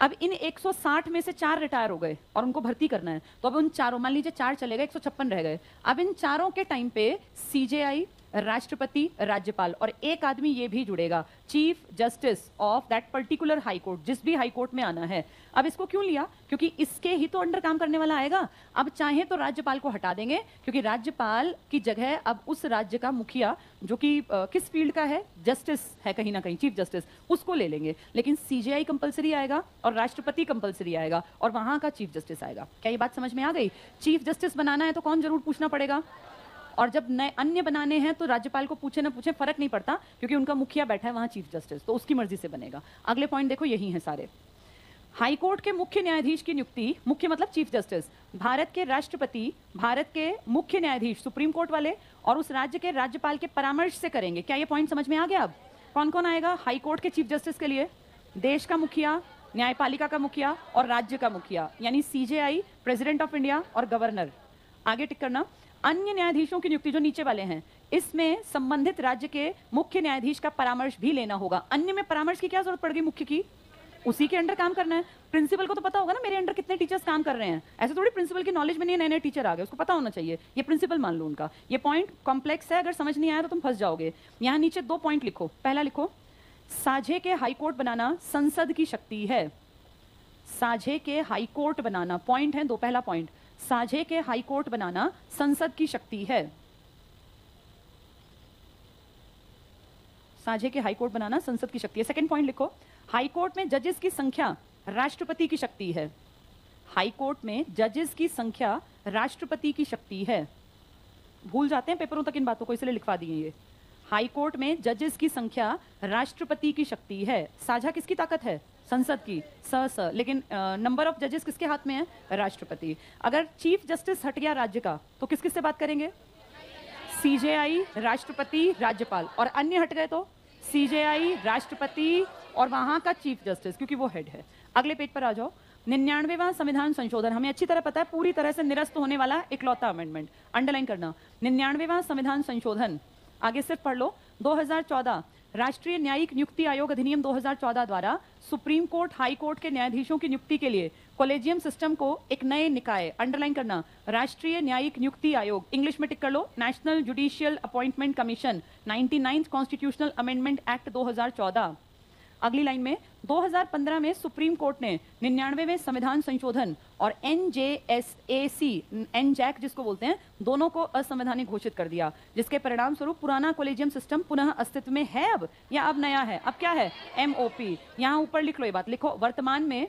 अब इन 160 में से 4 रिटायर हो गए और उनको भर्ती करना है, तो अब उन चारों, मान लीजिए 4 चले गए, 156 रह गए। अब इन चारों के टाइम पे CJI, राष्ट्रपति, राज्यपाल, और एक आदमी ये भी जुड़ेगा, chief justice of that particular high court, जिस भी हाई कोर्ट में आना है। अब इसको क्यों लिया? क्योंकि इसके ही तो अंडर काम करने वाला आएगा। अब चाहे तो राज्यपाल को हटा देंगे, क्योंकि राज्यपाल की जगह अब उस राज्य का मुखिया, जो कि किस फील्ड का है, जस्टिस है कहीं ना कहीं, चीफ जस्टिस, उसको ले लेंगे। लेकिन CJI कंपलसरी आएगा और राष्ट्रपति कंपलसरी आएगा और वहां का चीफ जस्टिस आएगा। क्या ये बात समझ में आ गई? चीफ जस्टिस बनाना है तो कौन जरूर पूछना पड़ेगा, और जब नए अन्य बनाने हैं तो राज्यपाल को पूछे ना पूछे फर्क नहीं पड़ता, क्योंकि उनका मुखिया बैठा है वहां चीफ जस्टिस, तो उसकी मर्जी से बनेगा। अगले पॉइंट देखो, यही है सारे। हाई कोर्ट के मुख्य न्यायाधीश की नियुक्ति, मुख्य मतलब चीफ जस्टिस, भारत के राष्ट्रपति भारत के मुख्य न्यायाधीश सुप्रीम कोर्ट वाले और उस राज्य के राज्यपाल के परामर्श से करेंगे। क्या ये पॉइंट समझ में आ गया? अब कौन कौन आएगा हाई कोर्ट के चीफ जस्टिस के लिए? देश का मुखिया, न्यायपालिका का मुखिया और राज्य का मुखिया, यानी CJI, प्रेसिडेंट ऑफ इंडिया और गवर्नर। आगे टिक करना। अन्य न्यायाधीशों की नियुक्ति, जो नीचे वाले हैं, इसमें संबंधित राज्य के मुख्य न्यायाधीश का परामर्श भी लेना होगा। अन्य में परामर्श की क्या जरूरत पड़ेगी? मुख्य की, उसी के अंडर काम करना है। प्रिंसिपल को तो पता होगा ना मेरे अंडर कितने टीचर्स काम कर रहे हैं, ऐसे थोड़ी प्रिंसिपल की नॉलेज में नहीं, नए नए टीचर आ गए, उसको पता होना चाहिए। ये प्रिंसिपल मान लो उनका। ये पॉइंट कॉम्प्लेक्स है, अगर समझ नहीं आया तो तुम फंस जाओगे। यहाँ नीचे 2 पॉइंट लिखो। पहला लिखो, साझे के हाईकोर्ट बनाना संसद की शक्ति है। साझे के हाईकोर्ट बनाना, पॉइंट है 2, पहला पॉइंट, साझे के हाईकोर्ट बनाना संसद की शक्ति है। साझे के हाईकोर्ट बनाना संसद की शक्ति है। सेकंड पॉइंट लिखो, हाईकोर्ट में जजेस की संख्या राष्ट्रपति की शक्ति है। हाईकोर्ट में जजेस की संख्या राष्ट्रपति की शक्ति है। भूल जाते हैं पेपरों तक इन बातों को, इसलिए लिखवा दिए ये। हाईकोर्ट में जजेस की संख्या राष्ट्रपति की शक्ति है। साझा किसकी ताकत है? संसद की, स लेकिन नंबर ऑफ जजेस किसके हाथ में है? राष्ट्रपति। अगर चीफ जस्टिस हट गया राज्य का, तो किस किस से बात करेंगे? CJI, राष्ट्रपति, राज्यपाल, और अन्य हट गए तो CJI, राष्ट्रपति और वहां का चीफ जस्टिस, क्योंकि वो हेड है। अगले पेज पर आ जाओ। 99वां संविधान संशोधन, हमें अच्छी तरह पता है, पूरी तरह से निरस्त होने वाला इकलौता अमेंडमेंट, अंडरलाइन करना। 99वां संविधान संशोधन, आगे सिर्फ पढ़ लो। 2014 राष्ट्रीय न्यायिक नियुक्ति आयोग अधिनियम 2014 द्वारा सुप्रीम कोर्ट, हाई कोर्ट के न्यायाधीशों की नियुक्ति के लिए कॉलेजियम सिस्टम को एक नए निकाय, अंडरलाइन करना, राष्ट्रीय न्यायिक नियुक्ति आयोग, इंग्लिश में टिक कर लो, national judicial appointment commission, 99th constitutional amendment act 2014। अगली लाइन में 2015 में सुप्रीम कोर्ट ने 99वें संविधान संशोधन और NJSAC, NJAC जिसको बोलते हैं, दोनों को असंवैधानिक घोषित कर दिया, जिसके परिणाम स्वरूप पुराना कॉलेजियम सिस्टम पुनः अस्तित्व में है अब, या अब नया है? अब क्या है? MOP। यहाँ ऊपर लिख लो, ये बात लिखो, वर्तमान में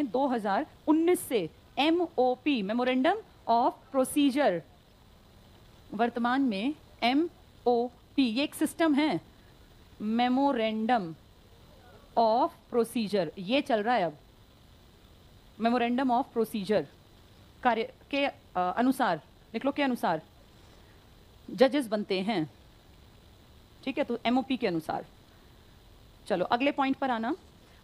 2019 से MOP, मेमोरेंडम ऑफ प्रोसीजर, वर्तमान में MOP ये एक सिस्टम है, मेमोरेंडम ऑफ प्रोसीजर, ये चल रहा है अब। मेमोरेंडम ऑफ प्रोसीजर कार्य के अनुसार लिख लो, के अनुसार जजेस बनते हैं, ठीक है? तो MOP के अनुसार। चलो अगले पॉइंट पर आना।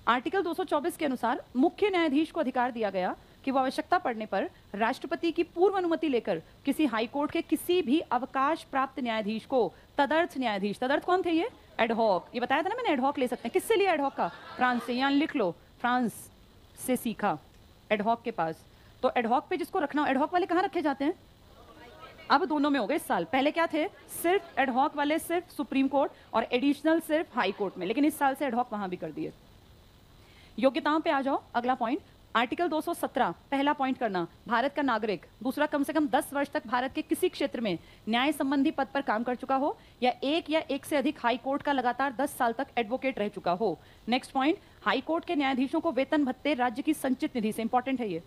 आर्टिकल 224 के अनुसार मुख्य न्यायाधीश को अधिकार दिया गया कि वह आवश्यकता पड़ने पर राष्ट्रपति की पूर्व अनुमति लेकर किसी हाईकोर्ट के किसी भी अवकाश प्राप्त न्यायाधीश को तदर्थ न्यायाधीश, तदर्थ कौन थे? ये एडहॉक, ये बताया था ना मैंने, एडहॉक ले सकते हैं। किससे लिया एडहॉक का? फ्रांस से। यहाँ लिख लो, फ्रांस से सीखा एडहॉक के पास। तो एडहॉक पे जिसको रखना हो, एडहॉक वाले कहाँ रखे जाते हैं? अब दोनों में हो गए इस साल। पहले क्या थे? सिर्फ एडहॉक वाले सिर्फ सुप्रीम कोर्ट और एडिशनल सिर्फ हाई कोर्ट में, लेकिन इस साल से एडहॉक वहां भी कर दिए। योग्यताओं पे आ जाओ, अगला पॉइंट। आर्टिकल 217 पहला पॉइंट करना, भारत का नागरिक। दूसरा, कम से कम 10 वर्ष तक भारत के किसी क्षेत्र में न्याय संबंधी पद पर काम कर चुका हो, या एक से अधिक हाई कोर्ट का लगातार 10 साल तक एडवोकेट रह चुका हो। नेक्स्ट पॉइंट, हाई कोर्ट के न्यायाधीशों को वेतन भत्ते राज्य की संचित निधि से, इंपॉर्टेंट है ये।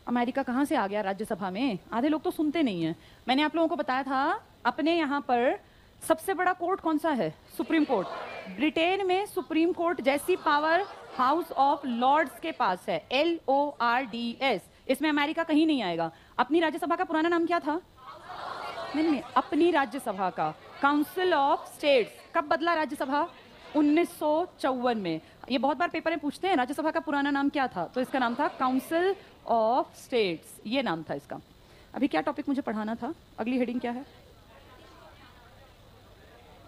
अमेरिका कहां से आ गया राज्यसभा में? आधे लोग तो सुनते नहीं है। मैंने आप लोगों को बताया था अपने यहाँ पर सबसे बड़ा कोर्ट कौन सा है? Supreme court. ब्रिटेन में सुप्रीम कोर्ट जैसी पावर हाउस ऑफ लॉर्ड्स के पास है, LORDS। इसमें अमेरिका कहीं नहीं आएगा। अपनी राज्यसभा का पुराना नाम क्या था? नहीं, अपनी राज्यसभा का काउंसिल ऑफ स्टेट्स। कब बदला राज्यसभा? 1954 में। ये बहुत बार पेपर में पूछते हैं राज्यसभा का पुराना नाम क्या था, तो इसका नाम था काउंसिल ऑफ स्टेट्स, ये नाम था इसका। अभी क्या टॉपिक मुझे पढ़ाना था? अगली हेडिंग क्या है?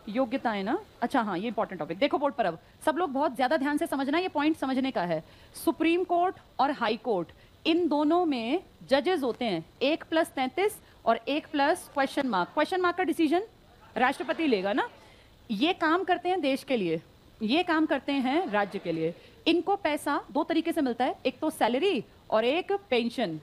योग्यताएं ना। अच्छा हाँ, ये इंपॉर्टेंट टॉपिक। देखो बोर्ड पर, अब सब लोग बहुत ज्यादा ध्यान से समझना, ये पॉइंट समझने का है। सुप्रीम कोर्ट और हाई कोर्ट, इन दोनों में जजेस होते हैं 1+33 और 1+ क्वेश्चन मार्क। क्वेश्चन मार्क का डिसीजन राष्ट्रपति लेगा ना। ये काम करते हैं देश के लिए, ये काम करते हैं राज्य के लिए। इनको पैसा 2 तरीके से मिलता है, एक तो सैलरी और एक पेंशन।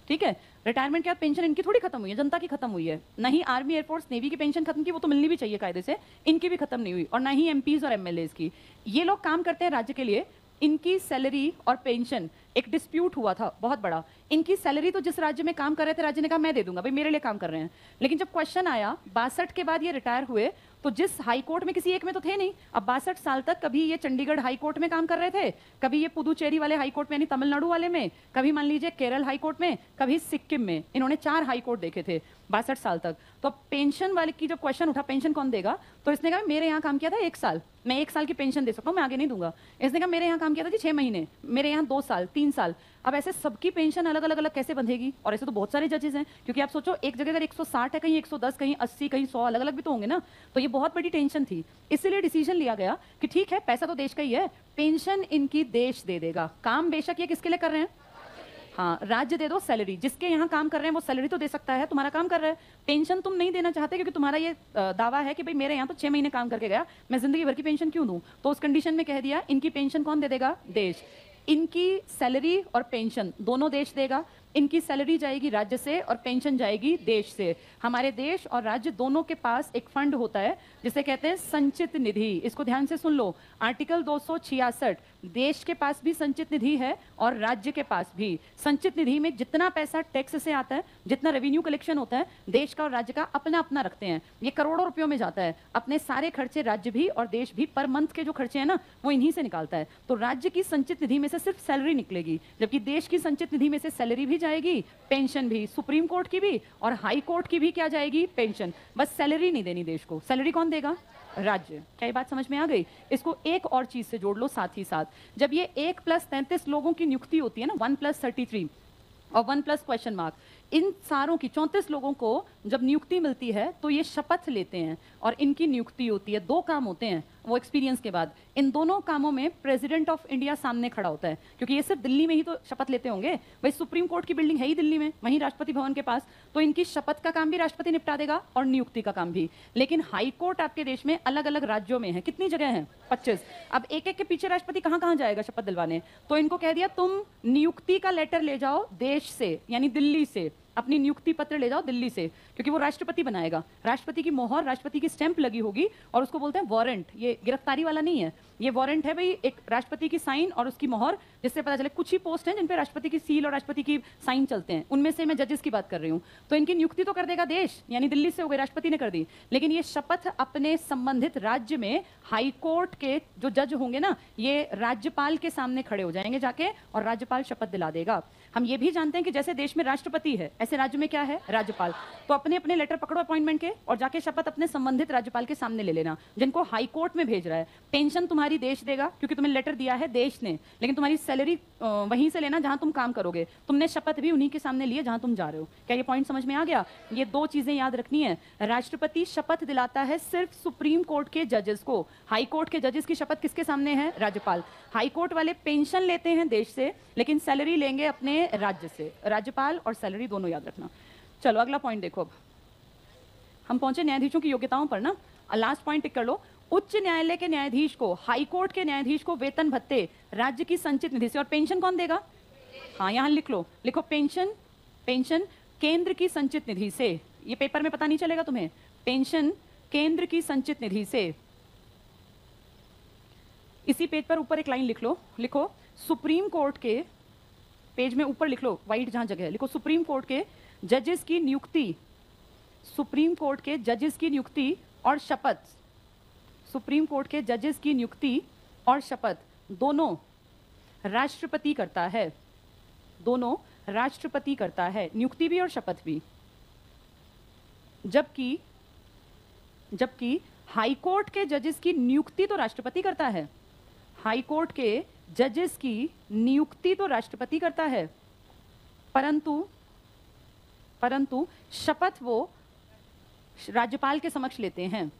ठीक है, रिटायरमेंट के बाद पेंशन इनकी थोड़ी खत्म हुई है, जनता की खत्म हुई है। ना ही आर्मी, एयरफोर्स, नेवी की पेंशन खत्म की, वो तो मिलनी भी चाहिए कायदे से, इनकी भी खत्म नहीं हुई। और ना ही MPs और MLAs की। ये लोग काम करते हैं राज्य के लिए। इनकी सैलरी और पेंशन, एक डिस्प्यूट हुआ था बहुत बड़ा। इनकी सैलरी तो जिस राज्य में काम कर रहे थे, राज्य ने कहा मैं दे दूंगा, भाई मेरे लिए काम कर रहे हैं। लेकिन जब क्वेश्चन आया 62 के बाद ये रिटायर हुए, तो जिस हाई कोर्ट में किसी एक में तो थे नहीं, अब 62 साल तक कभी ये चंडीगढ़ हाई कोर्ट में काम कर रहे थे, कभी ये पुदुचेरी वाले हाई कोर्ट में यानी तमिलनाडु वाले में, कभी मान लीजिए केरल हाई कोर्ट में, कभी सिक्किम में। इन्होंने 4 हाई कोर्ट देखे थे 62 साल तक। तो पेंशन वाले की जब क्वेश्चन उठा, पेंशन कौन देगा, तो इसने कहा मेरे यहाँ काम किया था 1 साल, मैं 1 साल की पेंशन दे सकता हूँ, मैं आगे नहीं दूंगा। इसने कहा मेरे यहाँ काम किया था जी 6 महीने, मेरे यहाँ 2 साल, 3 साल। अब ऐसे सबकी पेंशन अलग अलग कैसे बंधेगी? और ऐसे तो बहुत सारे जजेस हैं, क्योंकि आप सोचो एक जगह अगर 160 है, कहीं 110, कहीं 80, कहीं 100, अलग अलग भी तो होंगे ना। तो ये बहुत बड़ी टेंशन थी। इसीलिए डिसीजन लिया गया कि ठीक है, पैसा तो देश का ही है, पेंशन इनकी देश दे देगा। काम बेशक ये किसके लिए कर रहे हैं? हाँ, राज्य दे दो सैलरी। जिसके यहाँ काम कर रहे हैं वो सैलरी तो दे सकता है, तुम्हारा काम कर रहा है। पेंशन तुम नहीं देना चाहते क्योंकि तुम्हारा ये दावा है कि भाई मेरे यहाँ तो 6 महीने काम करके गया, मैं जिंदगी भर की पेंशन क्यों दूं? तो उस कंडीशन में कह दिया इनकी पेंशन कौन दे देगा? देश। इनकी सैलरी और पेंशन दोनों देश देगा। इनकी सैलरी जाएगी राज्य से और पेंशन जाएगी देश से। हमारे देश और राज्य दोनों के पास एक फंड होता है जिसे कहते हैं संचित निधि। इसको ध्यान से सुन लो। आर्टिकल 266, देश के पास भी संचित निधि है और राज्य के पास भी। संचित निधि में जितना पैसा टैक्स से आता है, जितना रेवेन्यू कलेक्शन होता है, देश का और राज्य का अपना अपना रखते हैं। ये करोड़ों रुपयों में जाता है। अपने सारे खर्चे राज्य भी और देश भी पर मंथ के जो खर्चे हैं ना, वो इन्हीं से निकालता है। तो राज्य की संचित निधि में से सिर्फ सैलरी निकलेगी, जबकि देश की संचित निधि में से सैलरी भी जाएगी, पेंशन भी। सुप्रीम कोर्ट की भी और हाई कोर्ट की भी क्या जाएगी? पेंशन। बस सैलरी नहीं देनी देश को। सैलरी कौन देगा? राज्य। क्या ये बात समझ में आ गई? इसको एक और चीज से जोड़ लो साथ ही साथ। जब ये 1+33 लोगों की नियुक्ति होती है ना, 1+33 और 1+ क्वेश्चन मार्क, इन सारों की 34 लोगों को जब नियुक्ति मिलती है तो ये शपथ लेते हैं और इनकी नियुक्ति होती है। 2 काम होते हैं वो एक्सपीरियंस के बाद। इन दोनों कामों में प्रेसिडेंट ऑफ इंडिया सामने खड़ा होता है, क्योंकि ये सिर्फ दिल्ली में ही तो शपथ लेते होंगे। भाई सुप्रीम कोर्ट की बिल्डिंग है ही दिल्ली में, वहीं राष्ट्रपति भवन के पास, तो इनकी शपथ का काम भी राष्ट्रपति निपटा देगा और नियुक्ति का काम भी। लेकिन हाई कोर्ट आपके देश में अलग अलग राज्यों में है। कितनी जगह है? 25। अब एक एक के पीछे राष्ट्रपति कहां कहां जाएगा शपथ दिलवाने? तो इनको कह दिया तुम नियुक्ति का लेटर ले जाओ देश से, यानी दिल्ली से, अपनी नियुक्ति पत्र ले जाओ दिल्ली से, क्योंकि वो राष्ट्रपति बनाएगा। राष्ट्रपति की मोहर, राष्ट्रपति की स्टैंप लगी होगी और उसको बोलते हैं वारंट। ये गिरफ्तारी वाला नहीं है, ये वारंट है भाई, एक राष्ट्रपति की साइन और उसकी मोहर, जिससे पता चले। कुछ ही पोस्ट हैं जिन पे राष्ट्रपति की सील और राष्ट्रपति की साइन चलते हैं, उनमें से मैं जजेस की बात कर रही हूँ। तो इनकी नियुक्ति तो कर देगा देश, यानी दिल्ली से हो गई, राष्ट्रपति ने कर दी। लेकिन ये शपथ अपने संबंधित राज्य में हाई कोर्ट के जो जज होंगे ना, ये राज्यपाल के सामने खड़े हो जाएंगे जाके, और राज्यपाल शपथ दिला देगा। हम ये भी जानते हैं कि जैसे देश में राष्ट्रपति है, ऐसे राज्य में क्या है? राज्यपाल। तो अपने अपने लेटर पकड़ो अपॉइंटमेंट के और जाके शपथ अपने संबंधित राज्यपाल के सामने ले लेना, जिनको हाई कोर्ट में भेज रहा है। पेंशन तुम्हारी देश देगा, क्योंकि तुम्हें लेटर दिया है देश ने, लेकिन तुम्हारी सैलरी वहीं से लेना जहां तुम काम करोगे। तुमने शपथ भी उन्हीं के सामने लिए जहां तुम जा रहे हो। क्या ये पॉइंट समझ में आ गया? ये 2 चीजें याद रखनी है। राष्ट्रपति शपथ दिलाता है सिर्फ सुप्रीम कोर्ट के जजेस को। हाई कोर्ट के जजेस की शपथ किसके सामने है? राज्यपाल। हाई कोर्ट वाले पेंशन लेते हैं देश से, लेकिन सैलरी लेंगे अपने राज्य से। राज्यपाल और सैलरी दोनों याद रखना। चलो अगला पॉइंट देखो। अब हम पहुंचे न्यायाधीशों की योग्यताओं पर ना। लास्ट पॉइंट टिक कर लो। उच्च न्यायालय के न्यायाधीश को, हाई कोर्ट के न्यायाधीश को वेतन भत्ते राज्य की संचित निधि से। और पेंशन कौन देगा? हाँ, यहां लिख लो, लिखो पेंशन। पेंशन केंद्र की संचित निधि से। ये पेपर में पता नहीं चलेगा तुम्हें। पेंशन केंद्र की संचित निधि से। इसी पेज पर ऊपर एक लाइन लिख लो, लिखो सुप्रीम कोर्ट के, पेज में ऊपर लिख लो वाइट जहां जगह है, लिखो सुप्रीम कोर्ट के जजेस की नियुक्ति, सुप्रीम कोर्ट के जजेस की नियुक्ति और शपथ, सुप्रीम कोर्ट के जजेस की नियुक्ति और शपथ दोनों राष्ट्रपति करता है। दोनों राष्ट्रपति करता है, नियुक्ति भी और शपथ भी। जबकि जबकि हाई कोर्ट के जजेस की नियुक्ति तो राष्ट्रपति करता है। हाई कोर्ट के जजेस की नियुक्ति तो राष्ट्रपति करता है, परंतु शपथ वो राज्यपाल के समक्ष लेते हैं।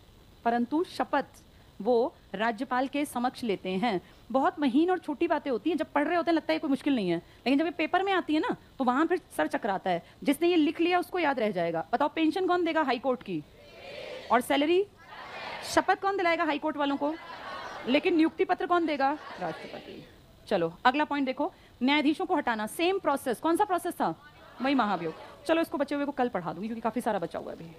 परंतु शपथ वो राज्यपाल के समक्ष लेते हैं। बहुत महीन और छोटी बातें होती हैं, जब पढ़ रहे होते हैं लगता है कोई मुश्किल नहीं है, लेकिन जब ये पेपर में आती है ना तो वहां फिर सर चकराता है। जिसने ये लिख लिया उसको याद रह जाएगा। बताओ पेंशन कौन देगा हाई कोर्ट की? और सैलरी? शपथ कौन दिलाएगा हाई कोर्ट वालों को? लेकिन नियुक्ति पत्र कौन देगा? राष्ट्रपति। चलो अगला पॉइंट देखो, न्यायाधीशों को हटाना। Same process. कौन सा प्रोसेस था? वही महाभियोग। चलो इसको बचे हुए को कल पढ़ा दूंगी, क्योंकि काफी सारा बचा हुआ है अभी।